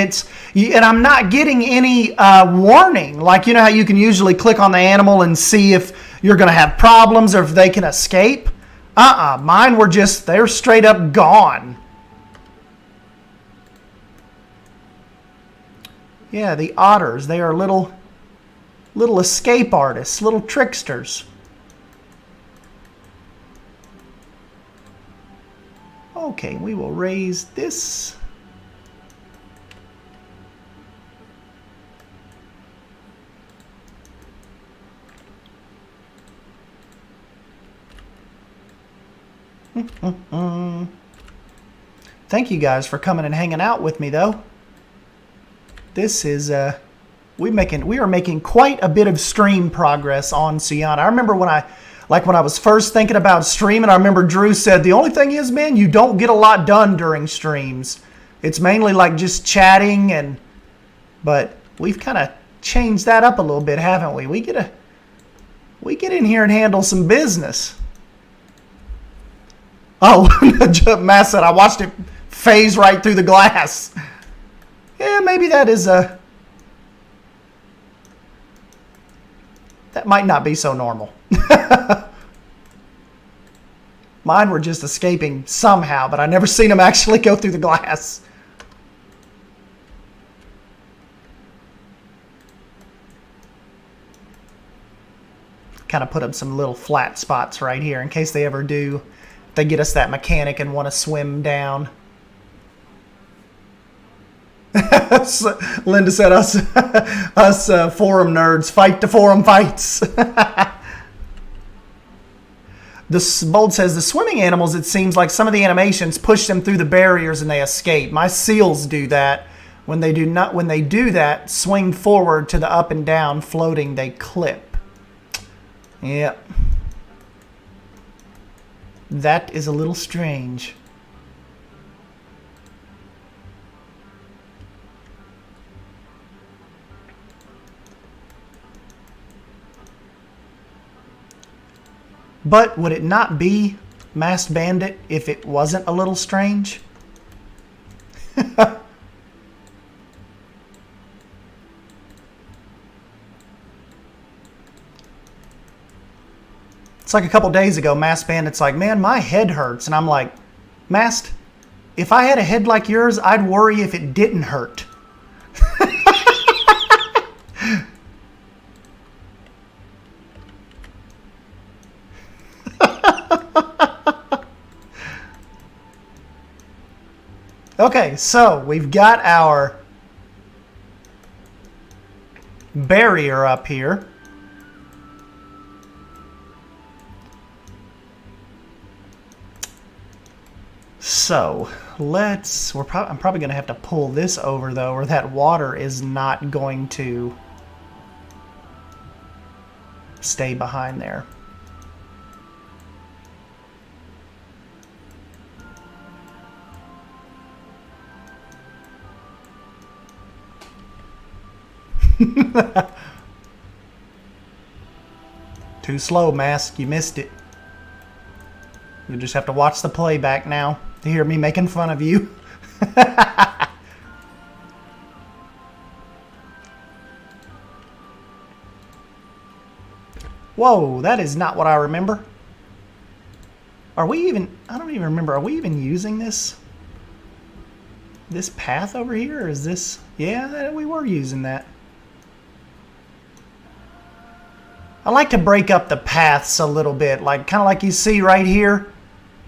I'm not getting any warning. Like, you know how you can usually click on the animal and see if you're going to have problems or if they can escape? Mine were they're straight up gone. Yeah, the otters, they are little escape artists, little tricksters. Okay, we will raise this. Thank you guys for coming and hanging out with me, though. This is we are making quite a bit of stream progress on Suyana. I remember when I was first thinking about streaming, I remember Drew said, the only thing is, man, you don't get a lot done during streams. It's mainly like just chatting, but we've kind of changed that up a little bit, haven't we? We get in here and handle some business. Oh, Matt said, I watched it phase right through the glass. Yeah, maybe that is that might not be so normal. Mine were just escaping somehow, but I never seen them actually go through the glass. Kind of put up some little flat spots right here in case they ever do. They get us that mechanic and want to swim down. Linda said, us forum nerds fight the forum fights. The Bold says, the swimming animals, it seems like some of the animations push them through the barriers and they escape. My seals do that. When they do that, swing forward to the up and down, floating, they clip. Yep. That is a little strange. But would it not be Masked Bandit if it wasn't a little strange? It's like a couple days ago, Masked Bandit's like, man, my head hurts. And I'm like, Masked, if I had a head like yours, I'd worry if it didn't hurt. Okay, so we've got our barrier up here. So I'm probably going to have to pull this over though, or that water is not going to stay behind there. Too slow, Mask. You missed it. You just have to watch the playback now to hear me making fun of you. Whoa, that is not what I remember. Are we even... I don't even remember. Are we even using this path over here? Or is this... Yeah, we were using that. I like to break up the paths a little bit, like kind of like you see right here.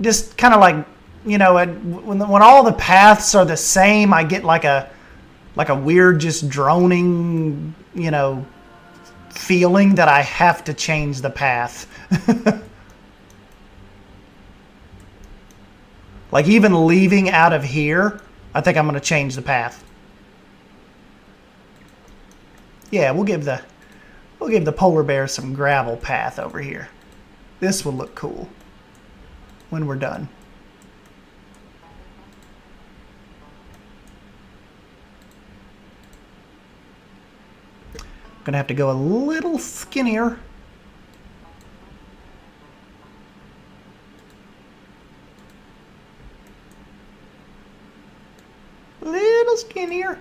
Just kind of like, you know, when all the paths are the same, I get like a weird just droning, you know, feeling that I have to change the path. Like even leaving out of here, I think I'm going to change the path. Yeah, we'll give the polar bear some gravel path over here. This will look cool when we're done. Gonna have to go a little skinnier. Little skinnier.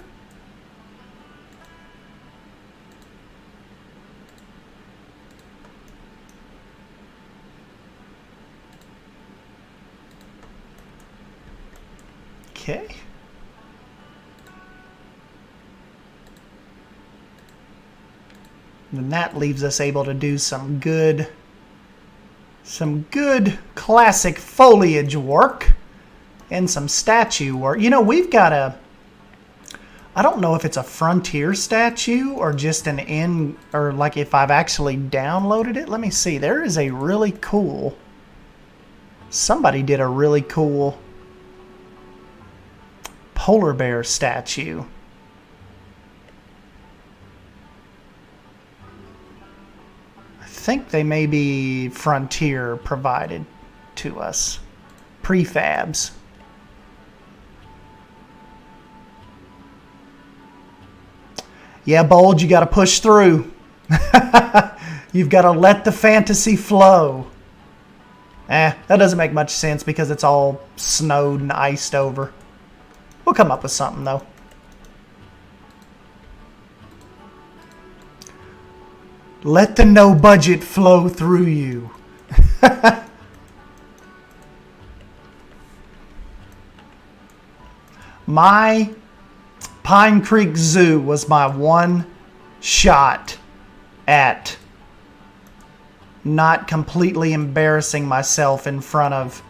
Okay. And that leaves us able to do some good classic foliage work and some statue work. You know, we've got I don't know if it's a frontier statue or just or like if I've actually downloaded it. Let me see. There is a really cool, somebody did a really cool polar bear statue. I think they may be Frontier provided to us. Prefabs. Yeah, Bold, you got to push through. You've got to let the fantasy flow. That doesn't make much sense because it's all snowed and iced over. We'll come up with something, though. Let the no budget flow through you. My Pine Creek Zoo was my one shot at not completely embarrassing myself in front of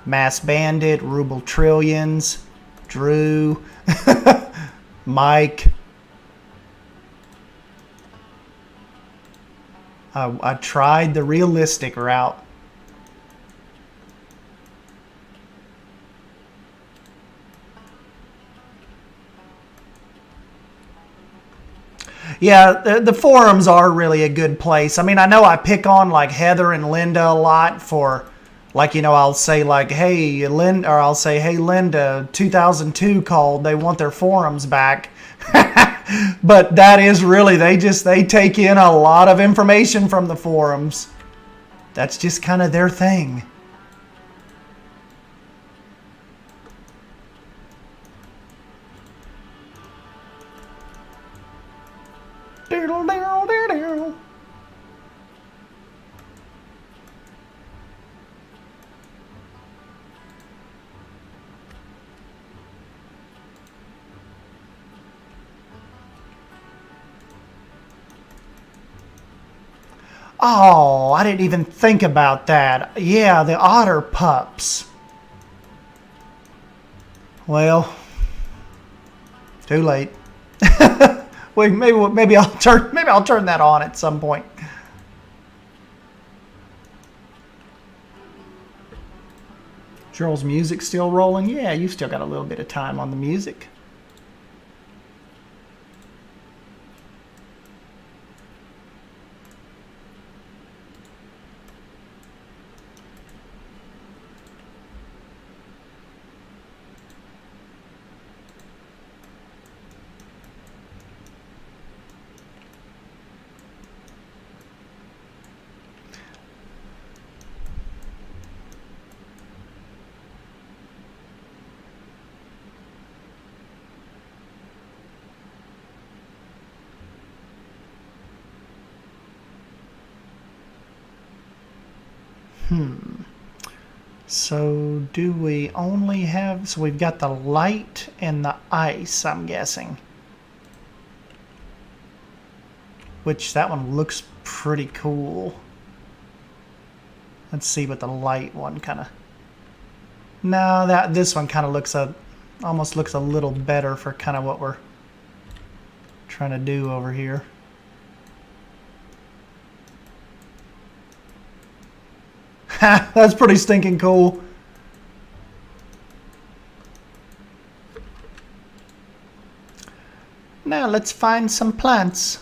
Mass Bandit, Ruble Trillions, Drew, Mike. I tried the realistic route. Yeah, the forums are really a good place. I mean, I know I pick on like Heather and Linda a lot for, like, you know, I'll say like, hey, Linda, or I'll say, hey, Linda, 2002 called, they want their forums back. But that is really, they take in a lot of information from the forums. That's just kind of their thing. Oh, I didn't even think about that. Yeah, the otter pups. Well, too late. Wait, maybe I'll turn that on at some point. Joel's music still rolling? Yeah, you've still got a little bit of time on the music. So do we only have, so we've got the light and the ice, I'm guessing. Which that one looks pretty cool. Let's see what the light one kind of, no, this one kind of looks almost looks a little better for kind of what we're trying to do over here. That's pretty stinking cool. Now let's find some plants.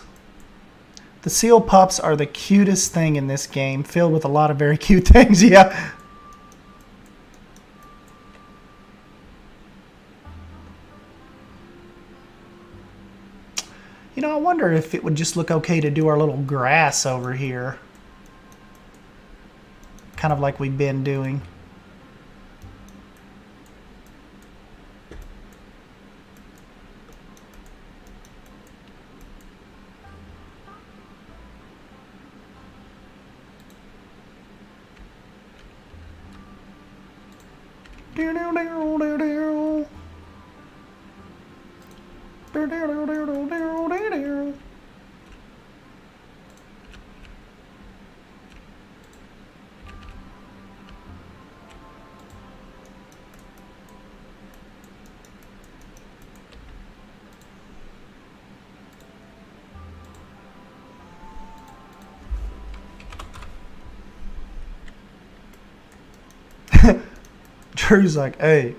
The seal pups are the cutest thing in this game, filled with a lot of very cute things, yeah. You know, I wonder if it would just look okay to do our little grass over here. Kind of like we've been doing. Drew's like, hey.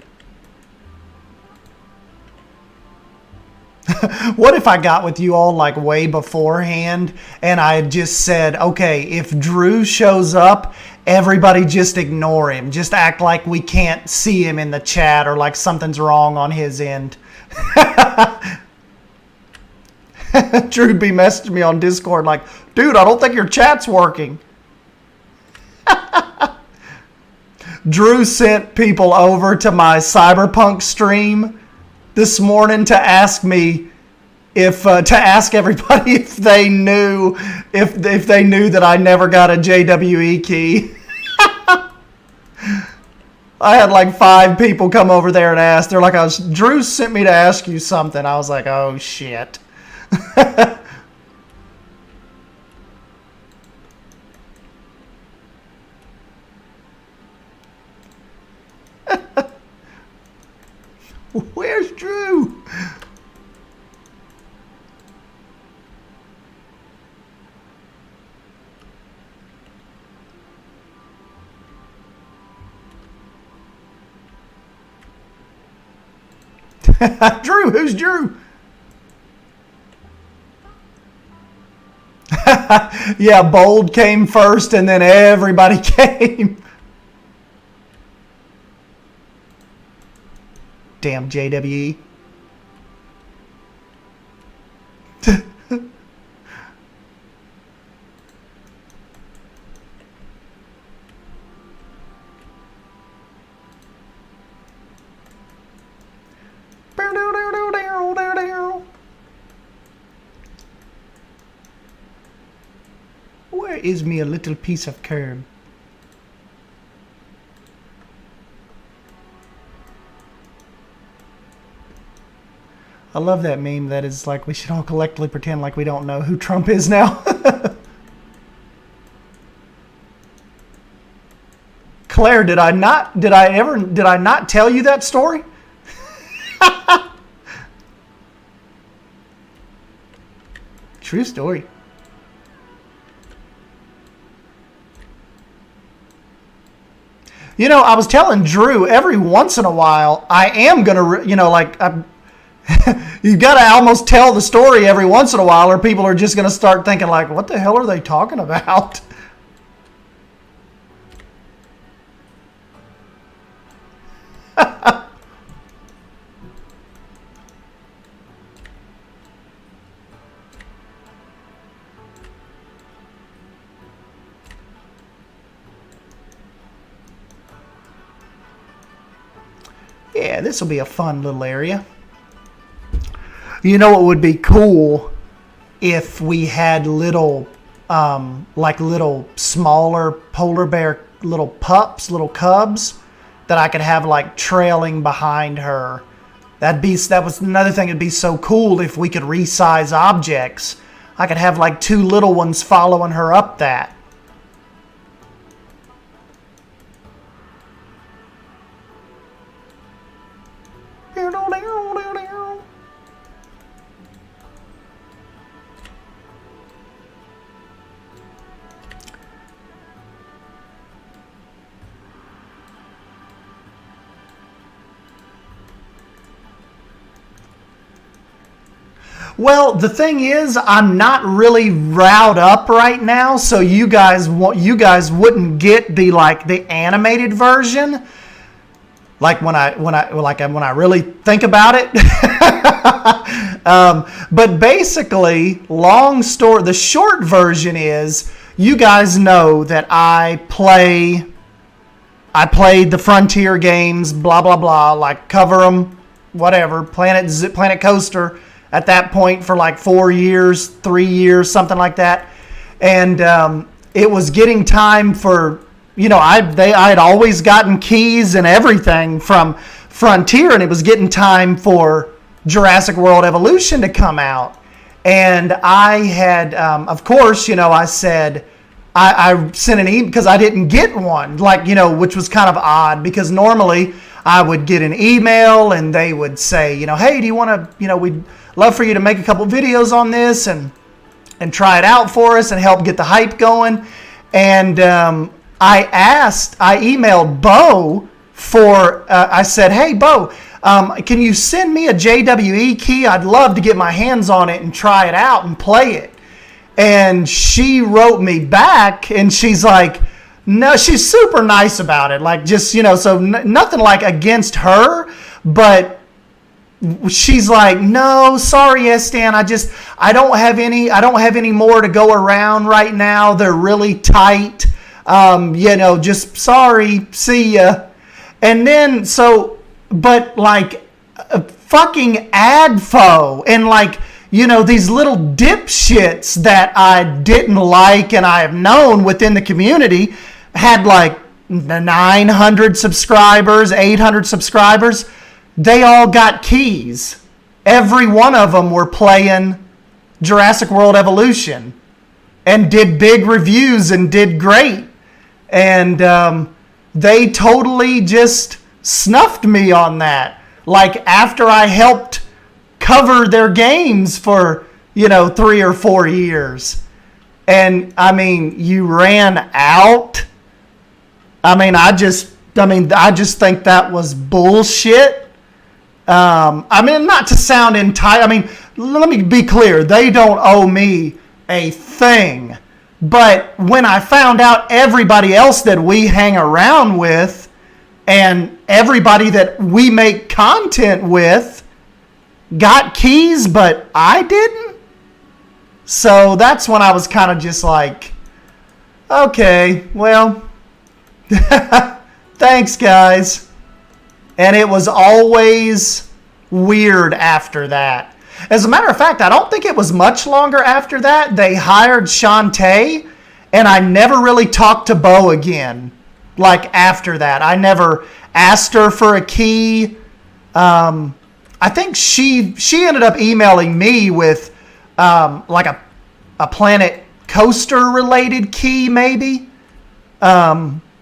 What if I got with you all like way beforehand and I just said, okay, if Drew shows up, everybody just ignore him. Just act like we can't see him in the chat or like something's wrong on his end. Drew'd be messaging me on Discord like, dude, I don't think your chat's working. Drew sent people over to my Cyberpunk stream this morning to ask me if to ask everybody if they knew that I never got a JWE key. I had like 5 people come over there and ask. They're like, Drew sent me to ask you something. I was like, oh shit. Where's Drew? Drew, who's Drew? Yeah, Bold came first and then everybody came. Damn JWE. Where is me a little piece of curb? I love that meme that is like, we should all collectively pretend like we don't know who Trump is now. Claire, did I not tell you that story? True story. You know, I was telling Drew, every once in a while, I am going to, you know, like, you got to almost tell the story every once in a while, or people are just going to start thinking, like, what the hell are they talking about? Yeah, this will be a fun little area. You know what would be cool if we had little, like little smaller polar bear, little pups, little cubs that I could have like trailing behind her. That was another thing. It'd be so cool if we could resize objects. I could have like 2 little ones following her up that. Well, the thing is, I'm not really riled up right now, so you guys wouldn't get the animated version. Like when I really think about it. But basically, the short version is, you guys know that I played the Frontier games, blah blah blah, like cover them, whatever, Planet Coaster at that point for like 4 years, 3 years, something like that. And it was getting time for, you know, I had always gotten keys and everything from Frontier, and it was getting time for Jurassic World Evolution to come out. And I had, of course, you know, I said, I sent an email because I didn't get one, like, you know, which was kind of odd, because normally I would get an email and they would say, you know, hey, do you want to, you know, we'd love for you to make a couple videos on this and try it out for us and help get the hype going. And I emailed Bo I said, hey, Bo, can you send me a JWE key? I'd love to get my hands on it and try it out and play it. And she wrote me back, and she's like, no, she's super nice about it. Like, just, you know, so nothing like against her, but she's like, no, sorry, Stan, I don't have any more to go around right now. They're really tight. You know, just sorry, see ya. And then, but like a fucking adfo and like, you know, these little dipshits that I didn't like and I have known within the community had like 900 subscribers, 800 subscribers. They all got keys. Every one of them were playing Jurassic World Evolution and did big reviews and did great. And they totally just snuffed me on that. Like, after I helped cover their games for, you know, 3 or 4 years. And, I mean, you ran out. I just think that was bullshit. I mean, not to sound let me be clear. They don't owe me a thing. But when I found out everybody else that we hang around with and everybody that we make content with got keys, but I didn't. So that's when I was kind of just like, okay, well, thanks, guys. And it was always weird after that. As a matter of fact, I don't think it was much longer after that. They hired Shantae, and I never really talked to Bo again. Like, after that, I never asked her for a key. I think she ended up emailing me with like a Planet Coaster related key, maybe.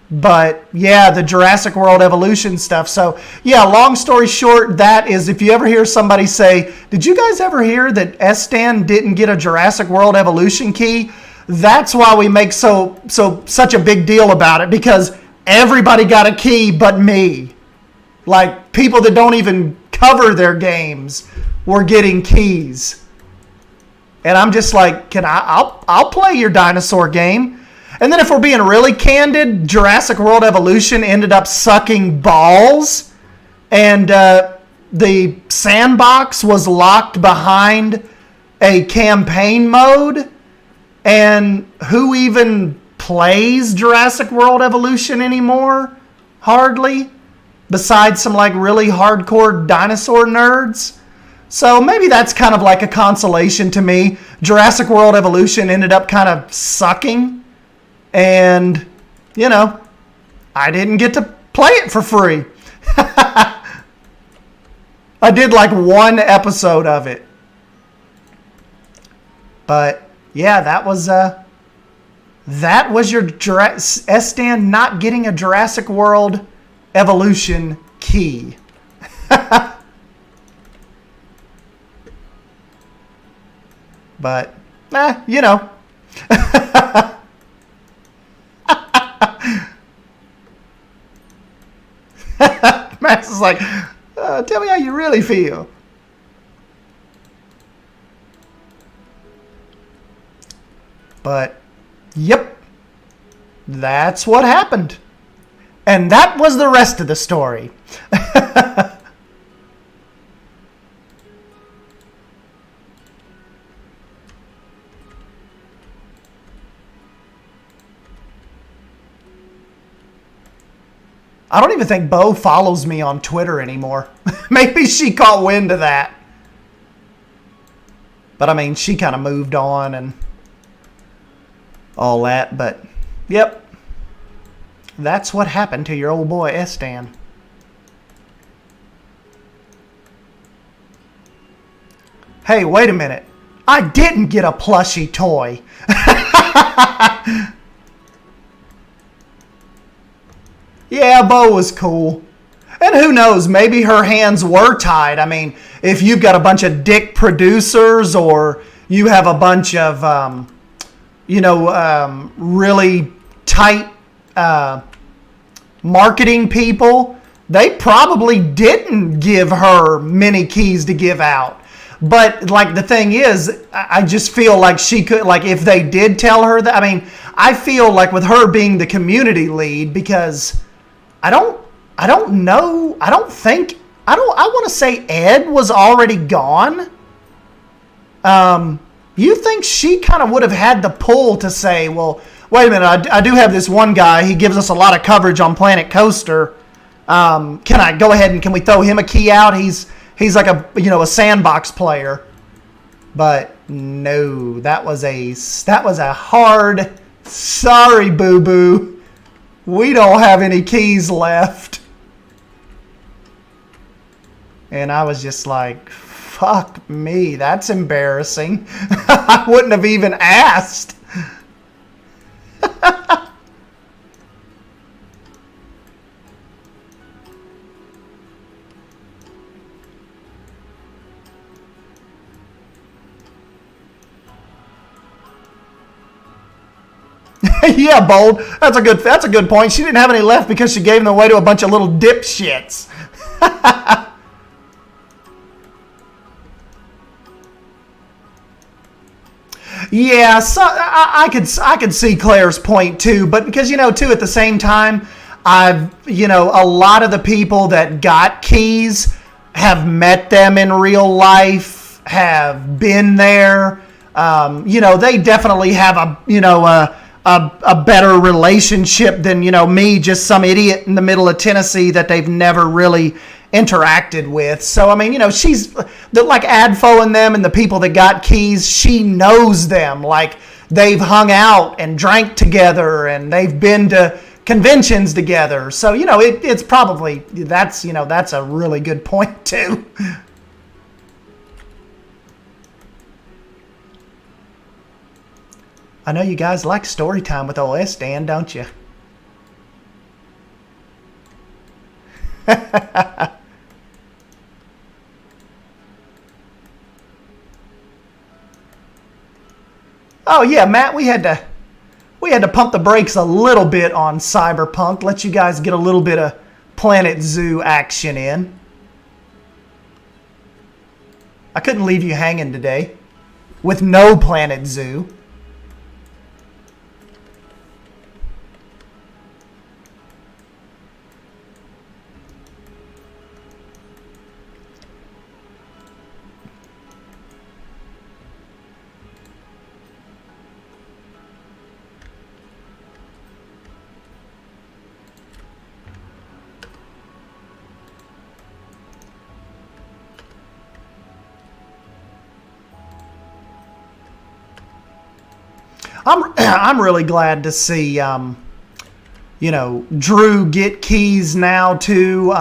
But yeah, the Jurassic World Evolution stuff. So yeah, long story short, that is, if you ever hear somebody say, did you guys ever hear that Stan didn't get a Jurassic World Evolution key? That's why we make such a big deal about it, because everybody got a key but me. Like, people that don't even cover their games were getting keys. And I'm just like, I'll play your dinosaur game. And then if we're being really candid, Jurassic World Evolution ended up sucking balls. And the sandbox was locked behind a campaign mode. And who even plays Jurassic World Evolution anymore? Hardly. Besides some like really hardcore dinosaur nerds. So maybe that's kind of like a consolation to me. Jurassic World Evolution ended up kind of sucking. And, you know, I didn't get to play it for free. I did like one episode of it. But, yeah, that was your S-Stand not getting a Jurassic World Evolution key. But, you know. Max is like, tell me how you really feel. But, yep. That's what happened. And that was the rest of the story. I don't even think Bo follows me on Twitter anymore. Maybe she caught wind of that. But I mean, she kind of moved on and all that. But, yep. That's what happened to your old boy S-Stan. Hey, wait a minute. I didn't get a plushie toy. Yeah, Bo was cool. And who knows, maybe her hands were tied. I mean, if you've got a bunch of dick producers or you have a bunch of, really tight marketing people, they probably didn't give her many keys to give out. But, like, the thing is, I just feel like she could, like, if they did tell her that, I mean, I feel like with her being the community lead, because I want to say Ed was already gone. You think she kind of would have had the pull to say, well, wait a minute, I do have this one guy. He gives us a lot of coverage on Planet Coaster. Can I go ahead and can we throw him a key out? He's like a sandbox player. But no, that was a hard, sorry, boo-boo. We don't have any keys left. And I was just like, fuck me, that's embarrassing. I wouldn't have even asked. Yeah, Bold. That's a good point. She didn't have any left because she gave them away to a bunch of little dipshits. Yeah, so I could see Claire's point too, but because too at the same time, a lot of the people that got keys have met them in real life, have been there. They definitely have a better relationship than me, just some idiot in the middle of Tennessee that they've never really interacted with. So I mean, she's like Adfo and them and the people that got keys. She knows them, like they've hung out and drank together and they've been to conventions together. So it's probably that's a really good point too. I know you guys like story time with old S-Stan, don't you? Oh yeah, Matt, we had we had to pump the brakes a little bit on Cyberpunk, let you guys get a little bit of Planet Zoo action in. I couldn't leave you hanging today with no Planet Zoo. I'm really glad to see, you know, Drew get keys now too.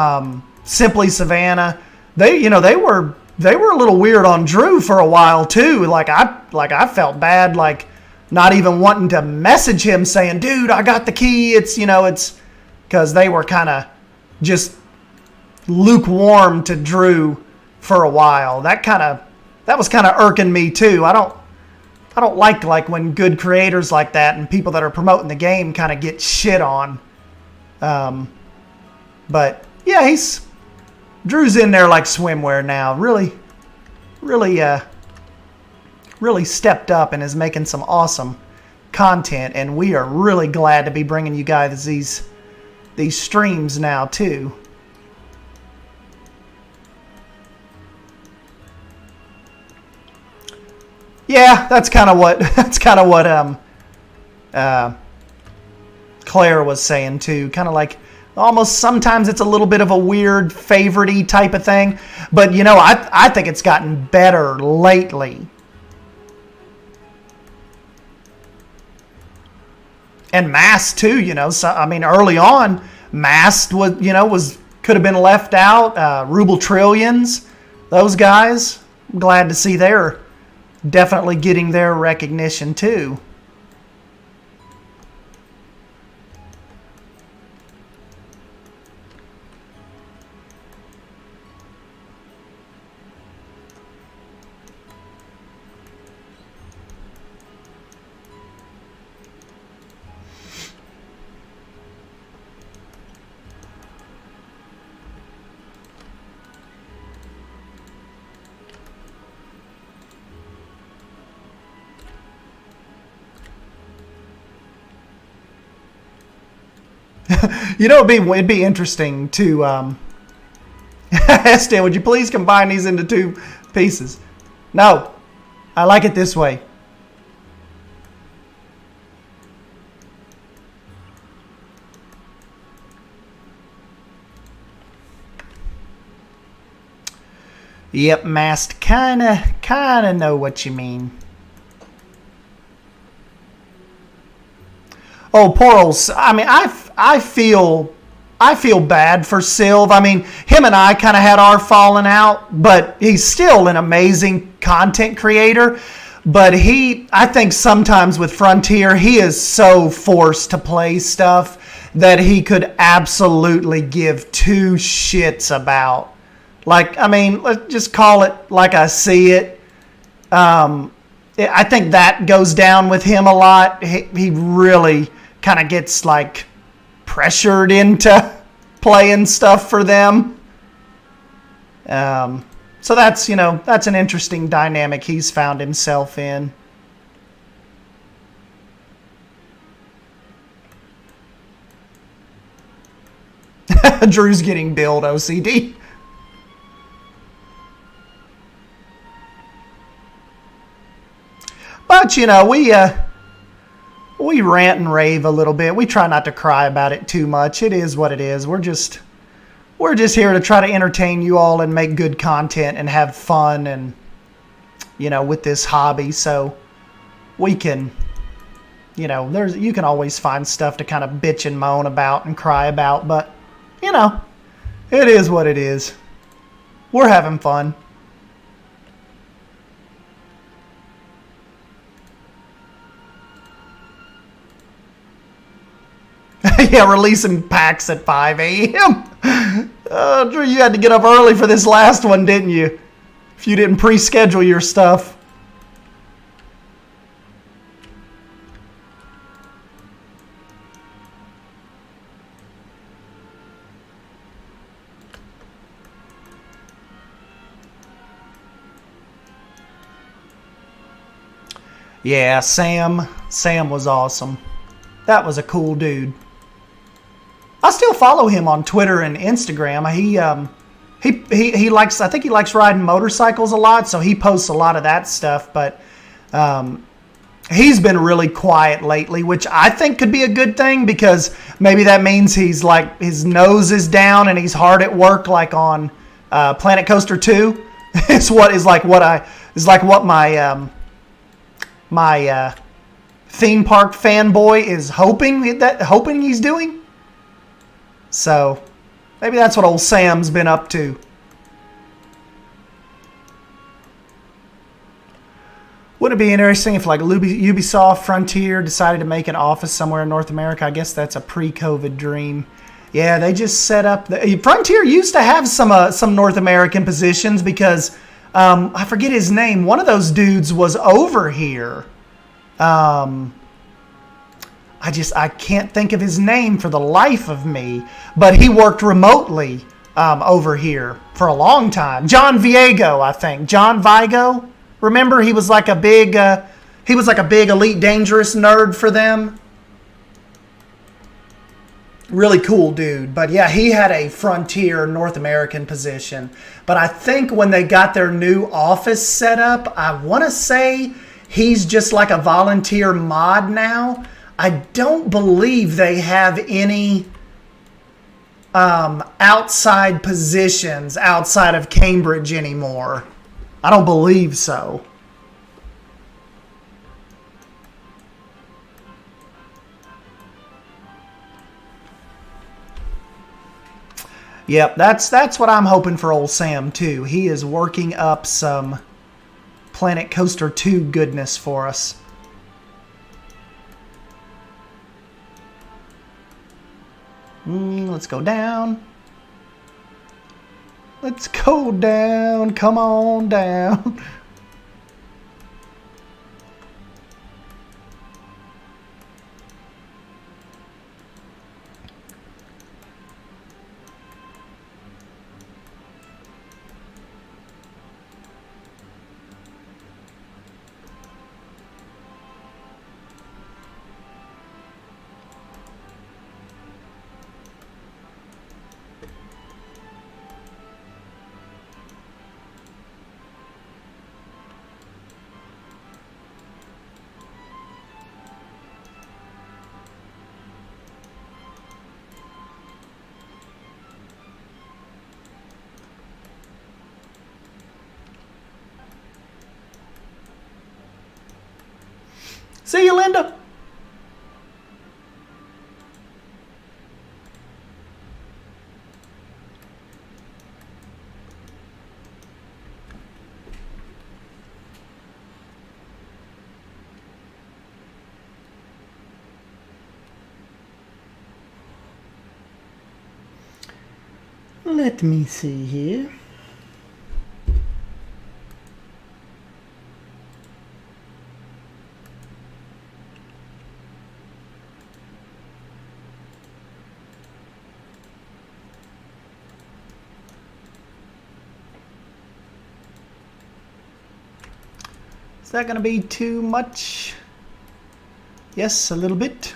Simply Savannah, they were a little weird on Drew for a while too. Like I felt bad, like not even wanting to message him saying, "Dude, I got the key." It's because they were kind of just lukewarm to Drew for a while. That was kind of irking me too. I don't like when good creators like that and people that are promoting the game kind of get shit on. But yeah, Drew's in there like swimwear now. Really stepped up and is making some awesome content, and we are really glad to be bringing you guys these streams now too. Yeah, that's kind of what Claire was saying too. Kind of like almost sometimes it's a little bit of a weird favorite-y type of thing, but you know, I think it's gotten better lately. And Mast too, you know. So I mean, early on, Mast could have been left out. Ruble Trillions, those guys. I'm glad to see they're definitely getting their recognition too. You know, it'd be interesting to Estan, would you please combine these into two pieces? No, I like it this way. Yep, Mast, kinda know what you mean. Oh, poor old. I mean, I feel bad for Sylv. I mean, him and I kind of had our falling out, but he's still an amazing content creator. But I think sometimes with Frontier, he is so forced to play stuff that he could absolutely give two shits about. Like, I mean, let's just call it like I see it. I think that goes down with him a lot. He really kind of gets like pressured into playing stuff for them. So that's an interesting dynamic he's found himself in. Drew's getting billed OCD. But we rant and rave a little bit. We try not to cry about it too much. It is what it is. We're just here to try to entertain you all and make good content and have fun and with this hobby. So we can you can always find stuff to kind of bitch and moan about and cry about, but it is what it is. We're having fun. Yeah, releasing packs at 5 a.m. Drew, you had to get up early for this last one, didn't you? If you didn't pre-schedule your stuff. Yeah, Sam. Sam was awesome. That was a cool dude. I still follow him on Twitter and Instagram. He likes, I think he likes riding motorcycles a lot, so he posts a lot of that stuff. But he's been really quiet lately, which I think could be a good thing, because maybe that means he's like, his nose is down and he's hard at work, like on Planet Coaster 2. It's what my my theme park fanboy is hoping he's doing. So maybe that's what old Sam's been up to. Wouldn't it be interesting if like Ubisoft Frontier decided to make an office somewhere in North America? I guess that's a pre-COVID dream. Yeah, they just set up Frontier used to have some North American positions, because I forget his name. One of those dudes was over here. I can't think of his name for the life of me, but he worked remotely over here for a long time. John Viego, I think. John Vigo. Remember, he was like a big Elite Dangerous nerd for them. Really cool dude. But yeah, he had a Frontier North American position. But I think when they got their new office set up, I want to say he's just like a volunteer mod now. I don't believe they have any outside positions outside of Cambridge anymore. I don't believe so. Yep, that's what I'm hoping for old Sam too. He is working up some Planet Coaster 2 goodness for us. Let's go down. Let's go down. Come on down. See you, Linda. Let me see here. Is that going to be too much? Yes, a little bit.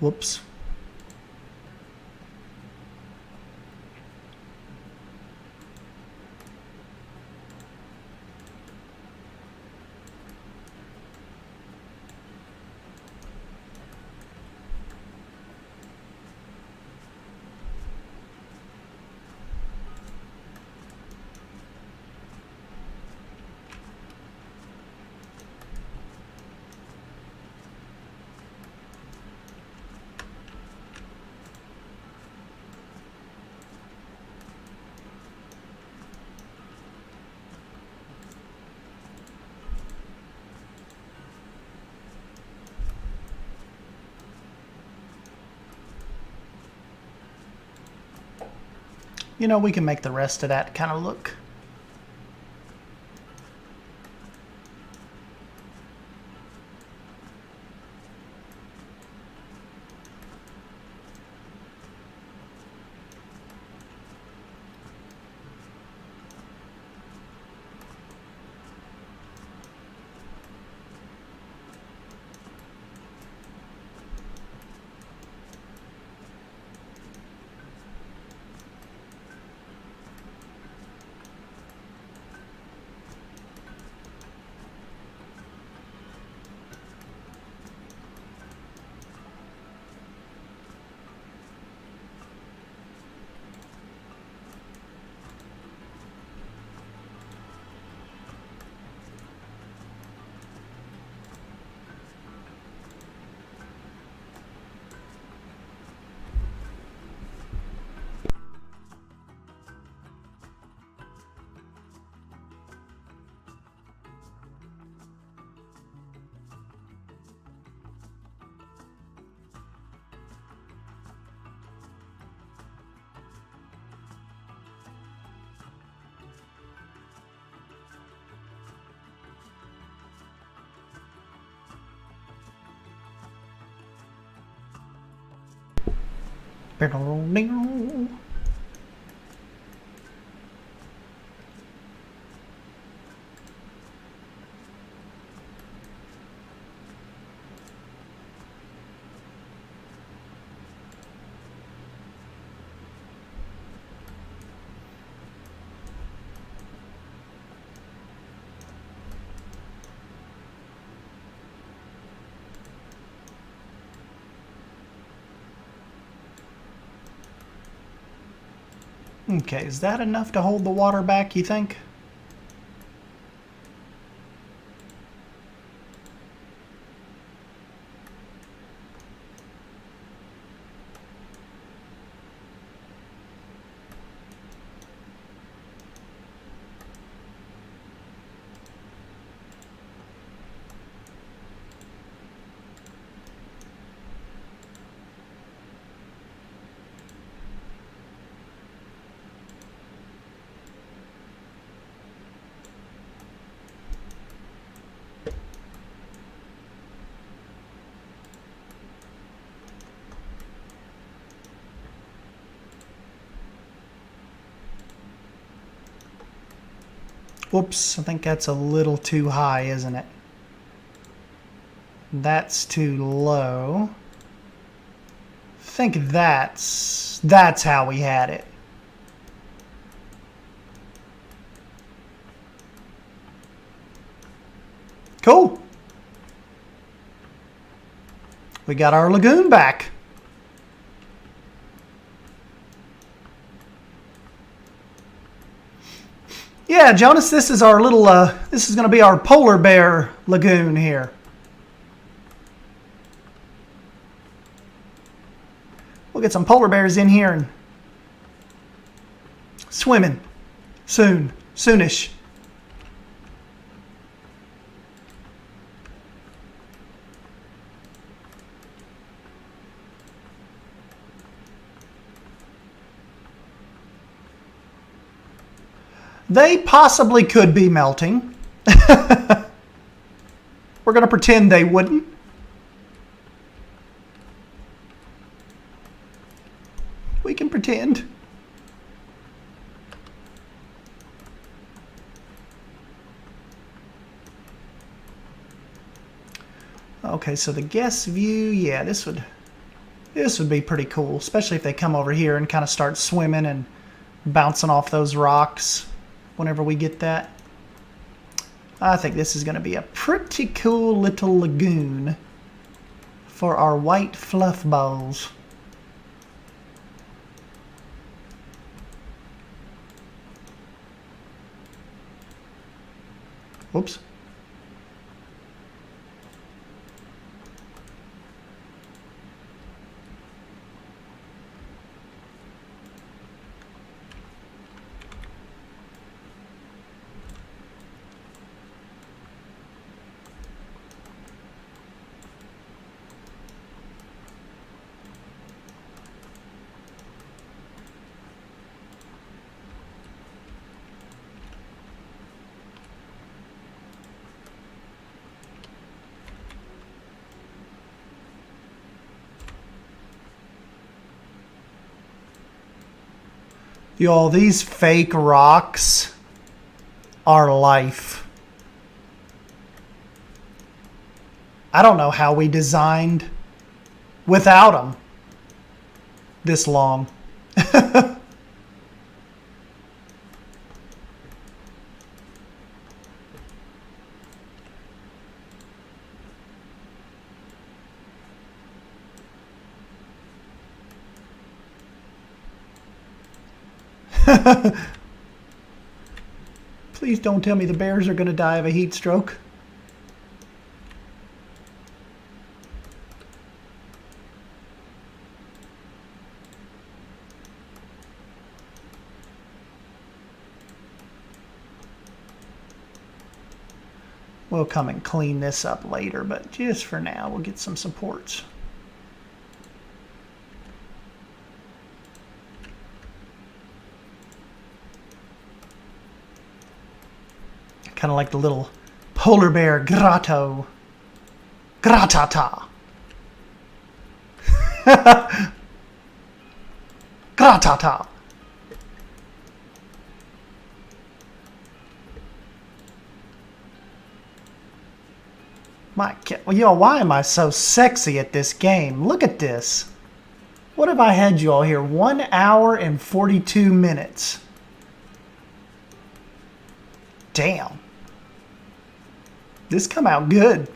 Whoops. you know, we can make the rest of that kind of look. Okay, is that enough to hold the water back, you think? Whoops, I think that's a little too high, isn't it? That's too low. I think that's how we had it. Cool. We got our lagoon back. Yeah, Jonas, this is our little, this is going to be our polar bear lagoon here. We'll get some polar bears in here and swimming soonish. They possibly could be melting. We're going to pretend they wouldn't. We can pretend. Okay, so the guest view, yeah, this would be pretty cool, especially if they come over here and kind of start swimming and bouncing off those rocks whenever we get that. I think this is going to be a pretty cool little lagoon for our white fluff balls. Whoops. Y'all, these fake rocks are life. I don't know how we designed without them this long. Please don't tell me the bears are going to die of a heat stroke. We'll come and clean this up later, but just for now, we'll get some supports. Kind of like the little polar bear grotto. Gratata. Gratata. Well, y'all, why am I so sexy at this game? Look at this. What have I had you all here? 1 hour and 42 minutes. Damn. This come out good.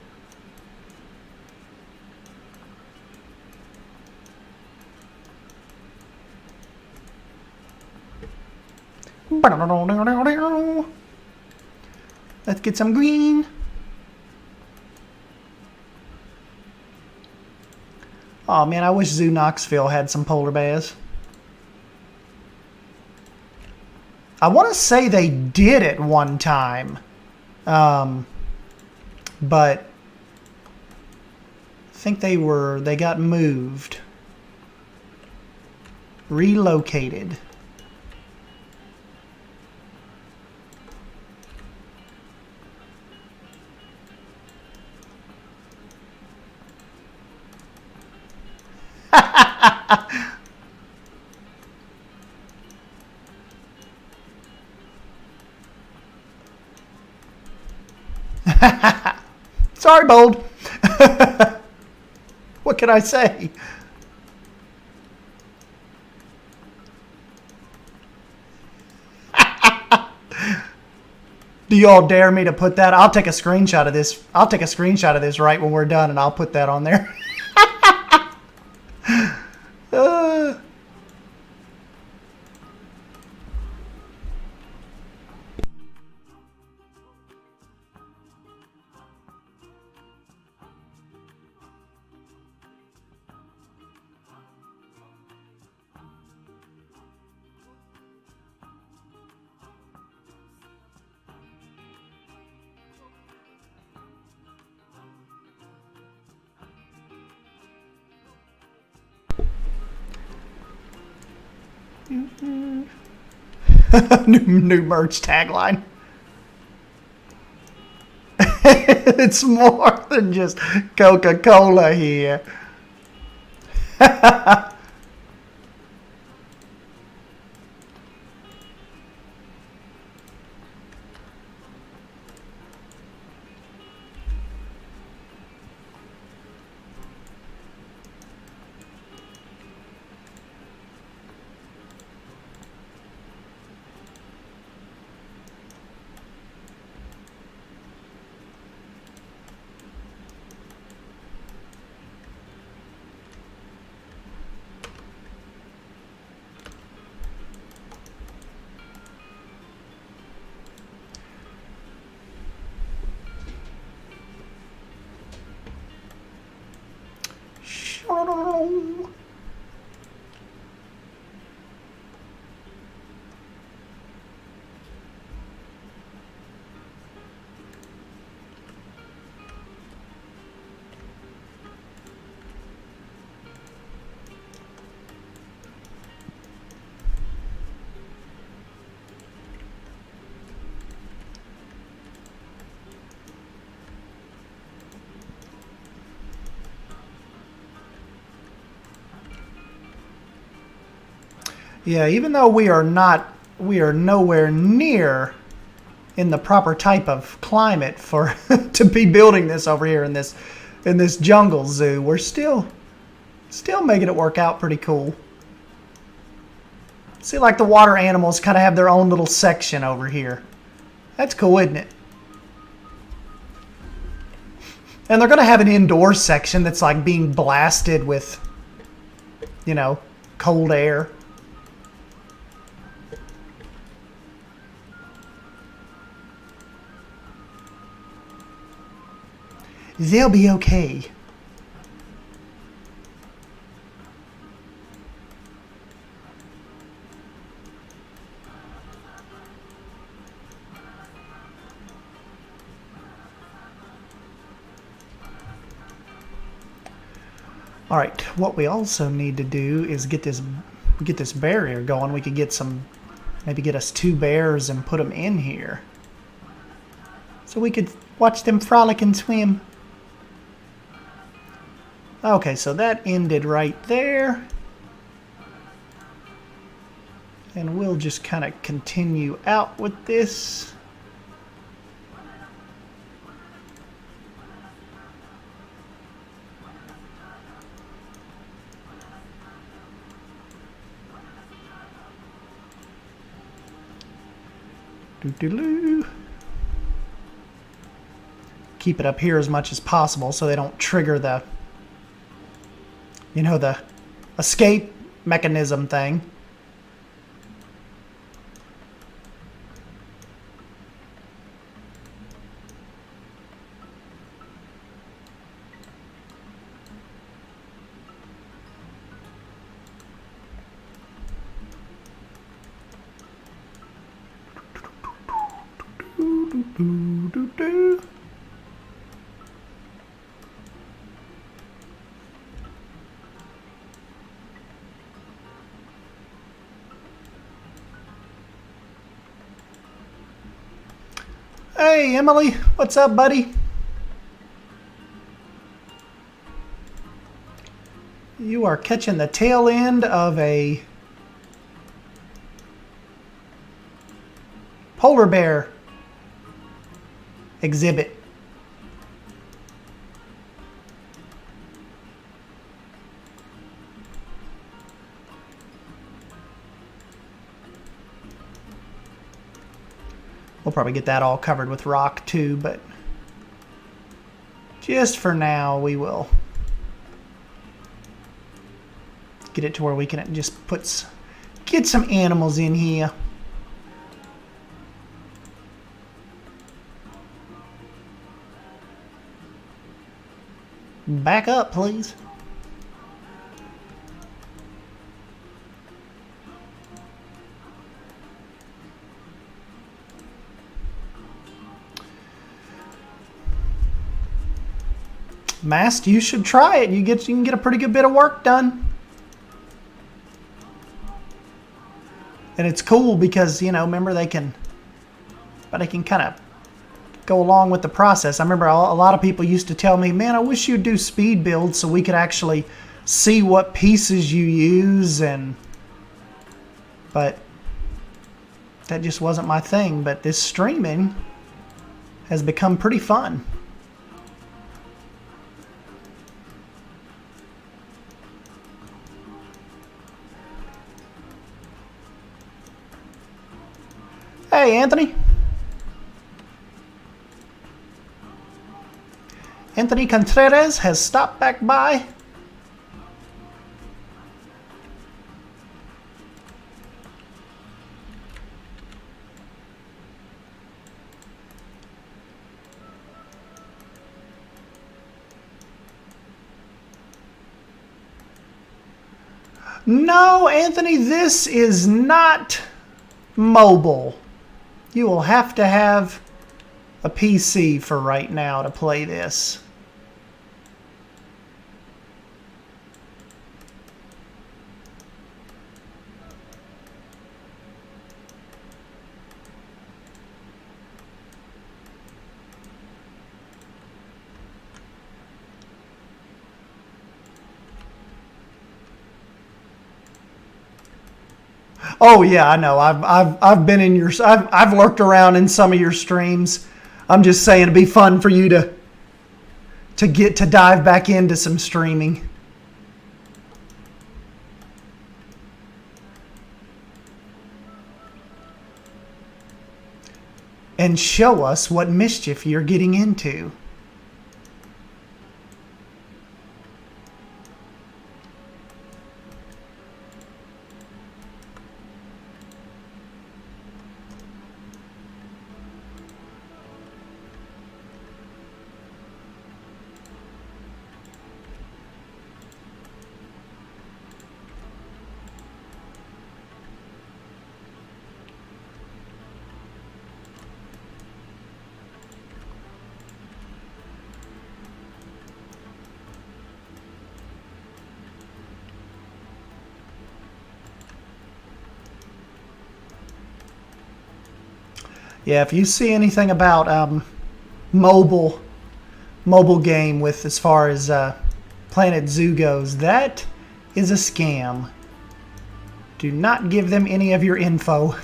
Let's get some green. Oh man, I wish Zoo Knoxville had some polar bears. I want to say they did at one time, but I think they got moved, relocated. Sorry, Bold. What can I say? Do y'all dare me to put that? I'll take a screenshot of this. I'll take a screenshot of this right when we're done, and I'll put that on there. New merch tagline. It's more than just Coca-Cola here. Yeah, even though we are nowhere near in the proper type of climate for to be building this over here in this jungle zoo, we're still making it work out pretty cool. See, like the water animals kind of have their own little section over here. That's cool, isn't it? And they're going to have an indoor section that's like being blasted with, you know, cold air. They'll be okay. All right, what we also need to do is get this barrier going. We could get maybe get us 2 bears and put them in here, so we could watch them frolic and swim. Okay, so that ended right there, and we'll just kind of continue out with this. Doo-doo-doo. Keep it up here as much as possible so they don't trigger the, you know, the escape mechanism thing. Doo-doo-doo-doo. Hey, Emily, what's up, buddy? You are catching the tail end of a polar bear exhibit. We'll probably get that all covered with rock too, but just for now we will get it to where we can just get some animals in here. Back up, please. Mast, you should try it. You can get a pretty good bit of work done. And it's cool because, you know, remember they can kind of go along with the process. I remember a lot of people used to tell me, man, I wish you'd do speed builds so we could actually see what pieces you use, but that just wasn't my thing. But this streaming has become pretty fun. Hey, Anthony. Anthony Contreras has stopped back by. No, Anthony, this is not mobile. You will have to have a PC for right now to play this. Oh yeah, I know. I've been in your. I've lurked around in some of your streams. I'm just saying it'd be fun for you to get to dive back into some streaming. And show us what mischief you're getting into. Yeah, if you see anything about mobile game with as far as Planet Zoo goes, that is a scam. Do not give them any of your info.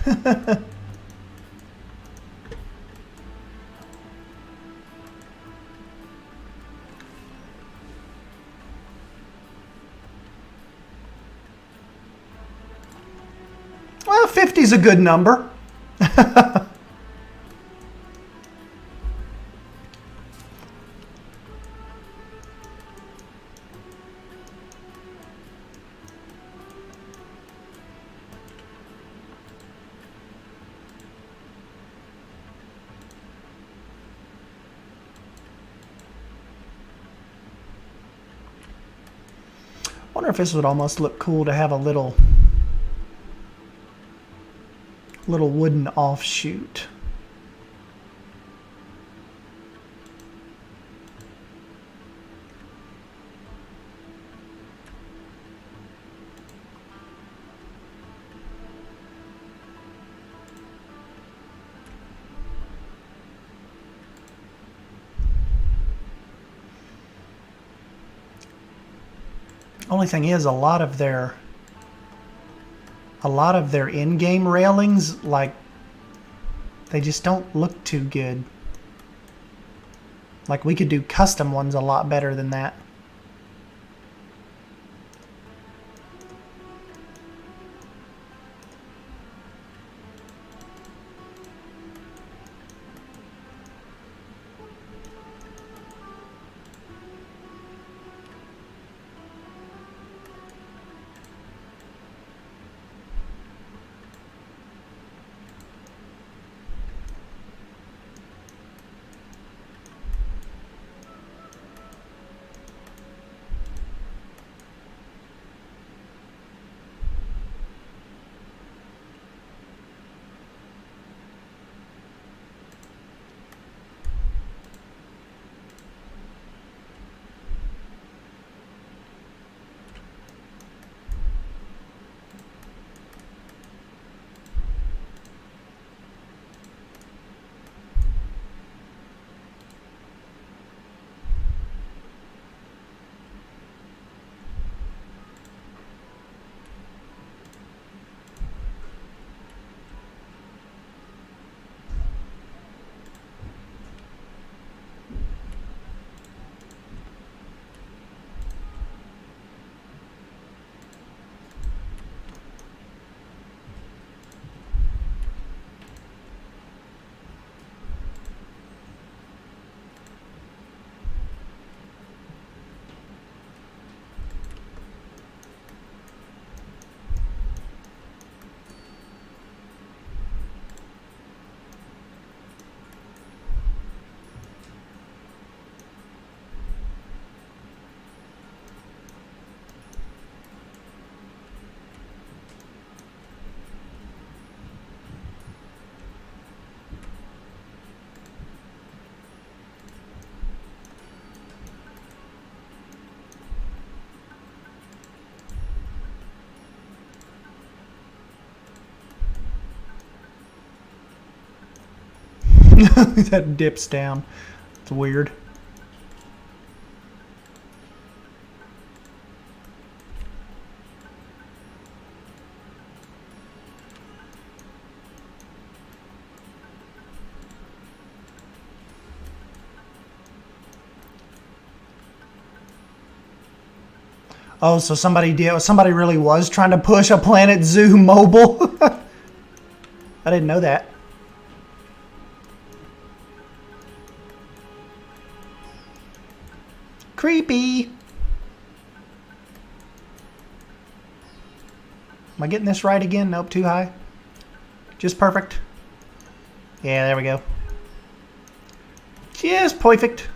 Well, 50 is a good number. I wonder if this would almost look cool to have a little wooden offshoot. Only thing is, a lot of their in-game railings, like, they just don't look too good. Like, we could do custom ones a lot better than that. That dips down. It's weird. Oh, so somebody really was trying to push a Planet Zoo mobile. I didn't know that. Creepy. Am I getting this right again? Nope, too high. Just perfect. Yeah, there we go. Just perfect.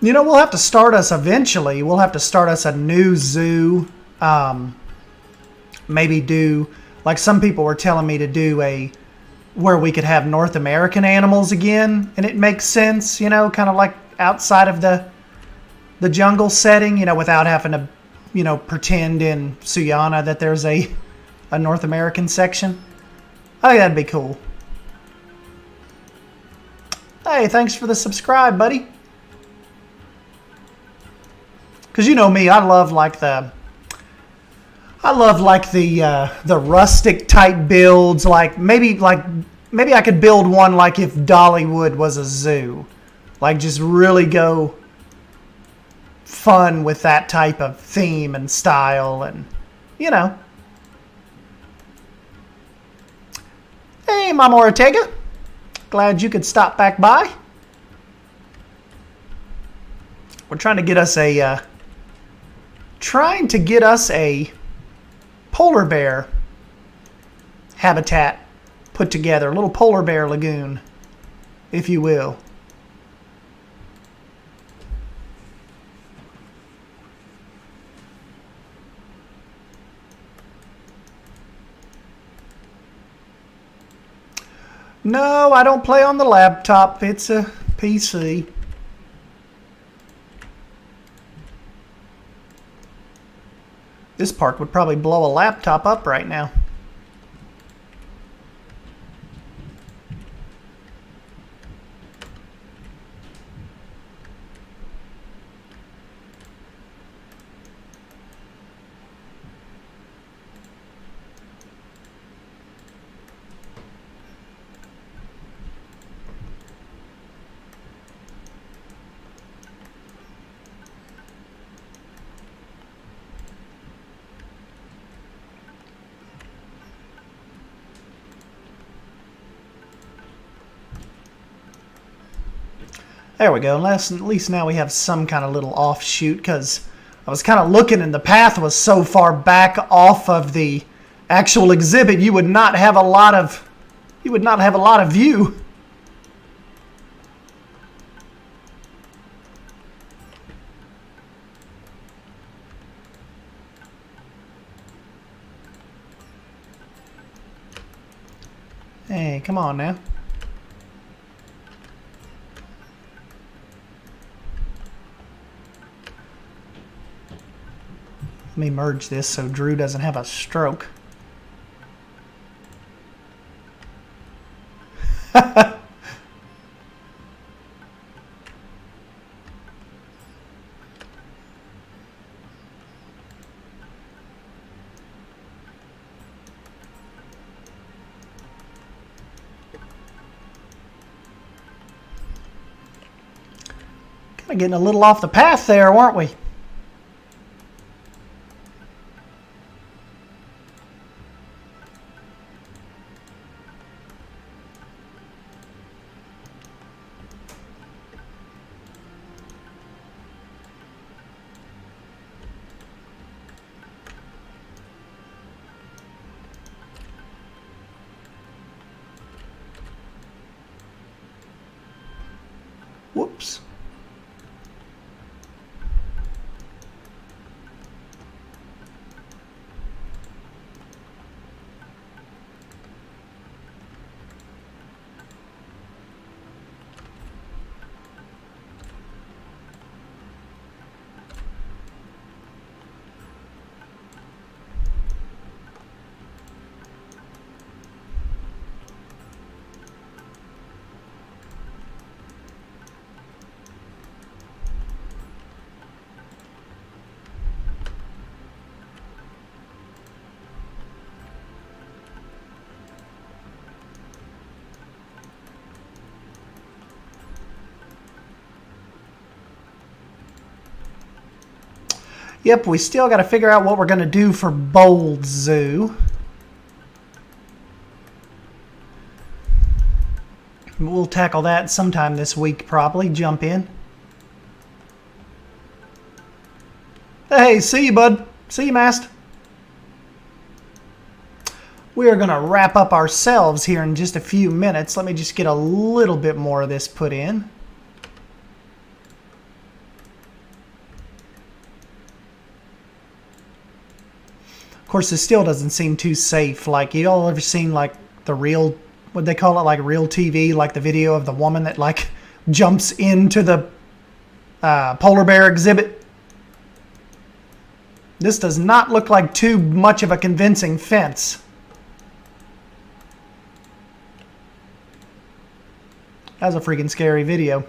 You know, we'll have to start us eventually. We'll have to start us a new zoo. Maybe do, like some people were telling me to do where we could have North American animals again. And it makes sense, you know, kind of like outside of the jungle setting, you know, without having to, you know, pretend in Suyana that there's a North American section. I think that'd be cool. Hey, thanks for the subscribe, buddy. Because you know me, I love like the rustic type builds. Like maybe I could build one like if Dollywood was a zoo. Like just really go fun with that type of theme and style, and you know. Hey, Mama Ortega. Glad you could stop back by. We're trying to get us a polar bear habitat put together, a little polar bear lagoon, if you will. No, I don't play on the laptop. It's a PC. This park would probably blow a laptop up right now. There we go. At least now we have some kind of little offshoot, because I was kind of looking and the path was so far back off of the actual exhibit, you would not have a lot of view. Hey, come on now. Let me merge this so Drew doesn't have a stroke. Kind of getting a little off the path there, weren't we? Whoops. Yep, we still got to figure out what we're going to do for Bold Zoo. We'll tackle that sometime this week, probably. Jump in. Hey, see you, bud. See you, Mast. We are going to wrap up ourselves here in just a few minutes. Let me just get a little bit more of this put in. Of course, this still doesn't seem too safe. Like, you all ever seen, like, the real, what they call it, like real TV, like the video of the woman that, like, jumps into the polar bear exhibit? This does not look like too much of a convincing fence. That was a freaking scary video.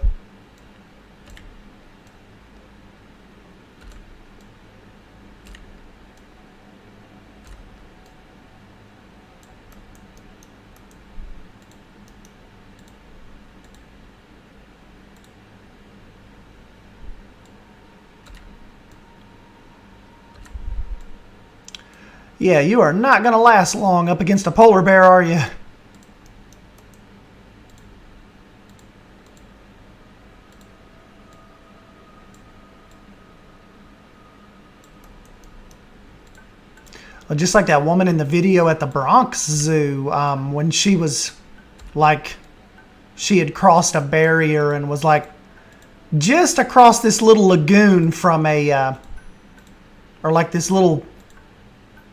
Yeah, you are not going to last long up against a polar bear, are you? Well, just like that woman in the video at the Bronx Zoo, when she was like, she had crossed a barrier and was like just across this little lagoon from a, or like this little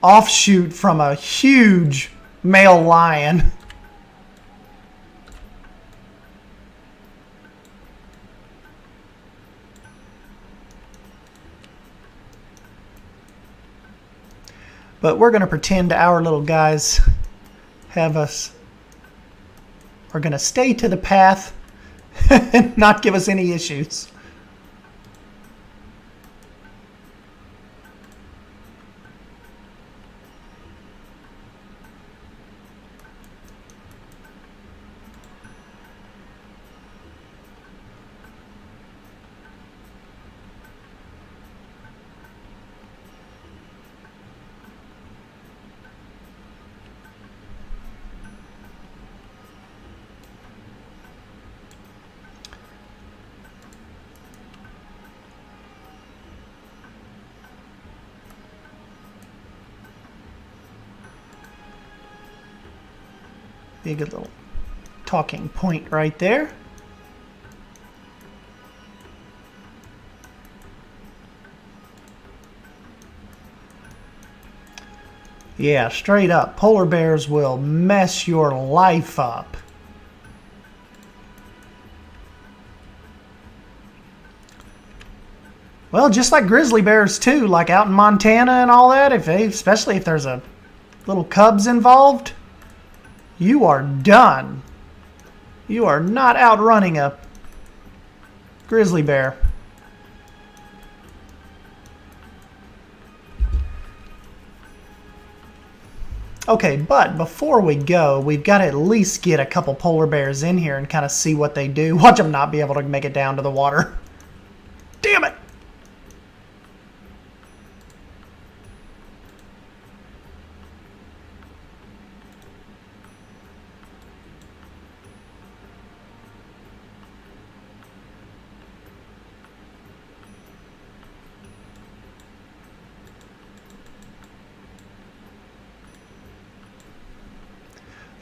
offshoot from a huge male lion. But we're going to pretend our little guys have us, are going to stay to the path and not give us any issues. Be a good little talking point right there. Yeah, straight up, polar bears will mess your life up. Well, just like grizzly bears too, like out in Montana and all that, especially if there's a little cubs involved, you are done. You are not outrunning a grizzly bear. Okay, but before we go, we've got to at least get a couple polar bears in here and kind of see what they do. Watch them not be able to make it down to the water. Damn it!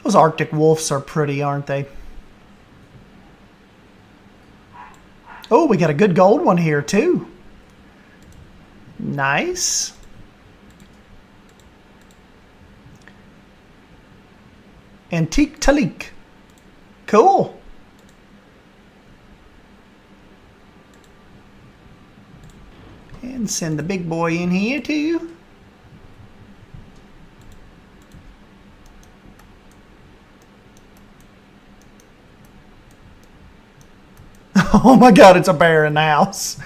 Those Arctic wolves are pretty, aren't they? Oh, we got a good gold one here, too. Nice. Antique Talik. Cool. And send the big boy in here, too. Oh my god, it's a bear in the house.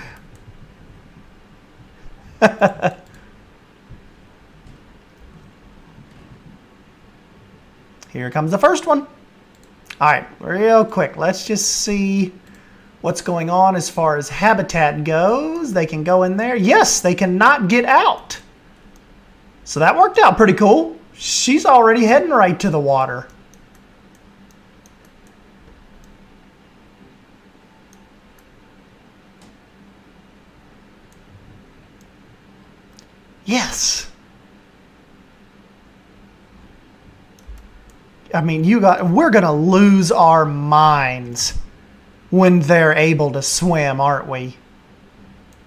Here comes the first one. Alright, real quick, let's just see what's going on as far as habitat goes. They can go in there. Yes, they cannot get out. So that worked out pretty cool. She's already heading right to the water. Yes. I mean, we're going to lose our minds when they're able to swim, aren't we?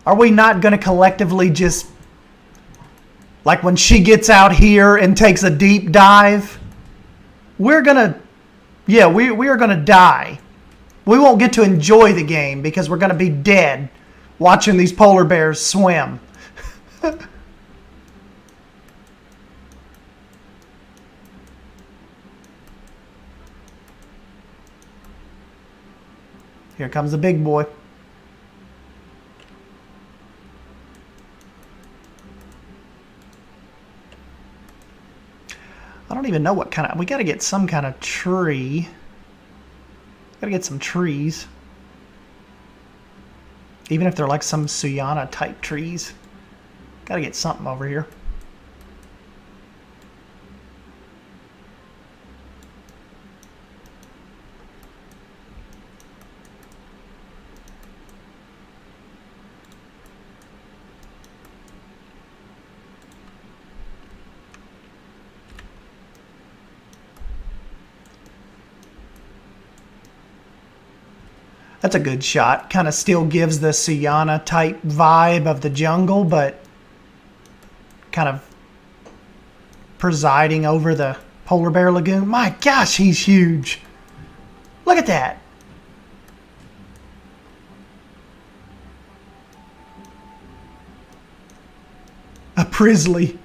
Are we not going to collectively just, like when she gets out here and takes a deep dive, we're going to, yeah, we are going to die. We won't get to enjoy the game because we're going to be dead watching these polar bears swim. Here comes the big boy. I don't even know what kind of... We got to get some kind of tree. Got to get some trees. Even if they're like some Suyana type trees. Got to get something over here. That's a good shot. Kind of still gives the Suyana type vibe of the jungle, but kind of presiding over the polar bear lagoon. My gosh, he's huge. Look at that. A grizzly.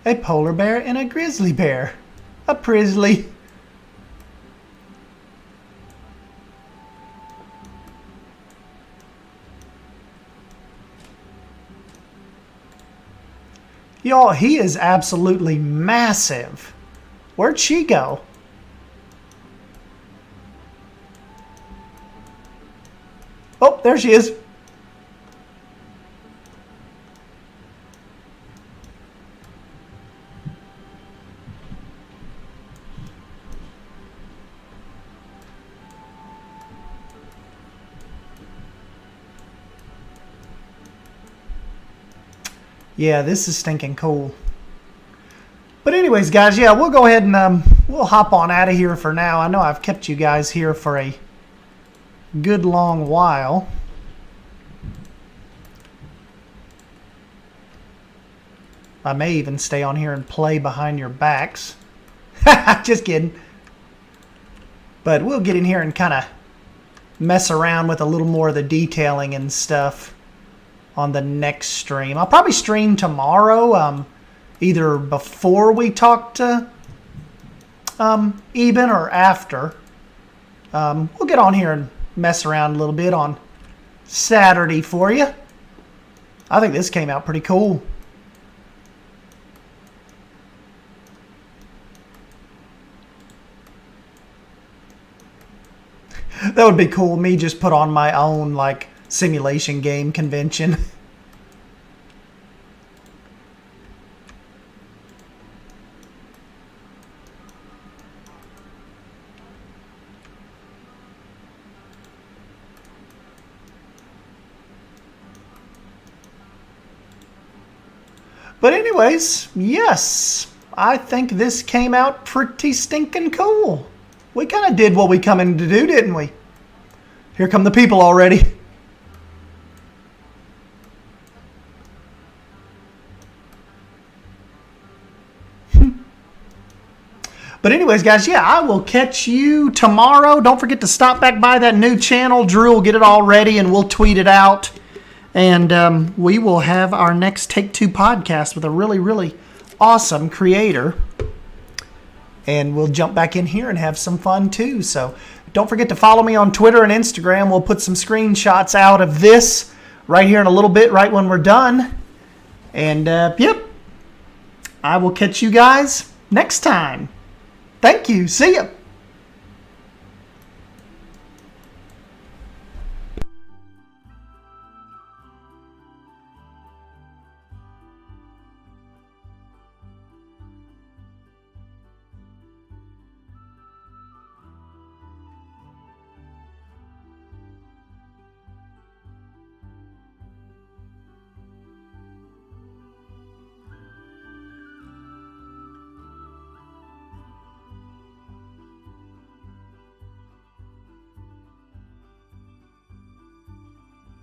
A polar bear and a grizzly bear. A grizzly. Y'all, he is absolutely massive. Where'd she go? Oh, there she is. Yeah, this is stinking cool. But anyways, guys, yeah, we'll go ahead and we'll hop on out of here for now. I know I've kept you guys here for a good long while. I may even stay on here and play behind your backs. Just kidding. But we'll get in here and kind of mess around with a little more of the detailing and stuff on the next stream. I'll probably stream tomorrow, either before we talk to Eben or after. We'll get on here and mess around a little bit on Saturday for you. I think this came out pretty cool. That would be cool. Me just put on my own, like, simulation game convention. But anyways, yes, I think this came out pretty stinking cool. We kind of did what we come in to do, didn't we? Here come the people already. But anyways, guys, yeah, I will catch you tomorrow. Don't forget to stop back by that new channel. Drew will get it all ready, and we'll tweet it out. And we will have our next Take Two podcast with a really, really awesome creator. And we'll jump back in here and have some fun, too. So don't forget to follow me on Twitter and Instagram. We'll put some screenshots out of this right here in a little bit, right when we're done. And, yep, I will catch you guys next time. Thank you. See ya.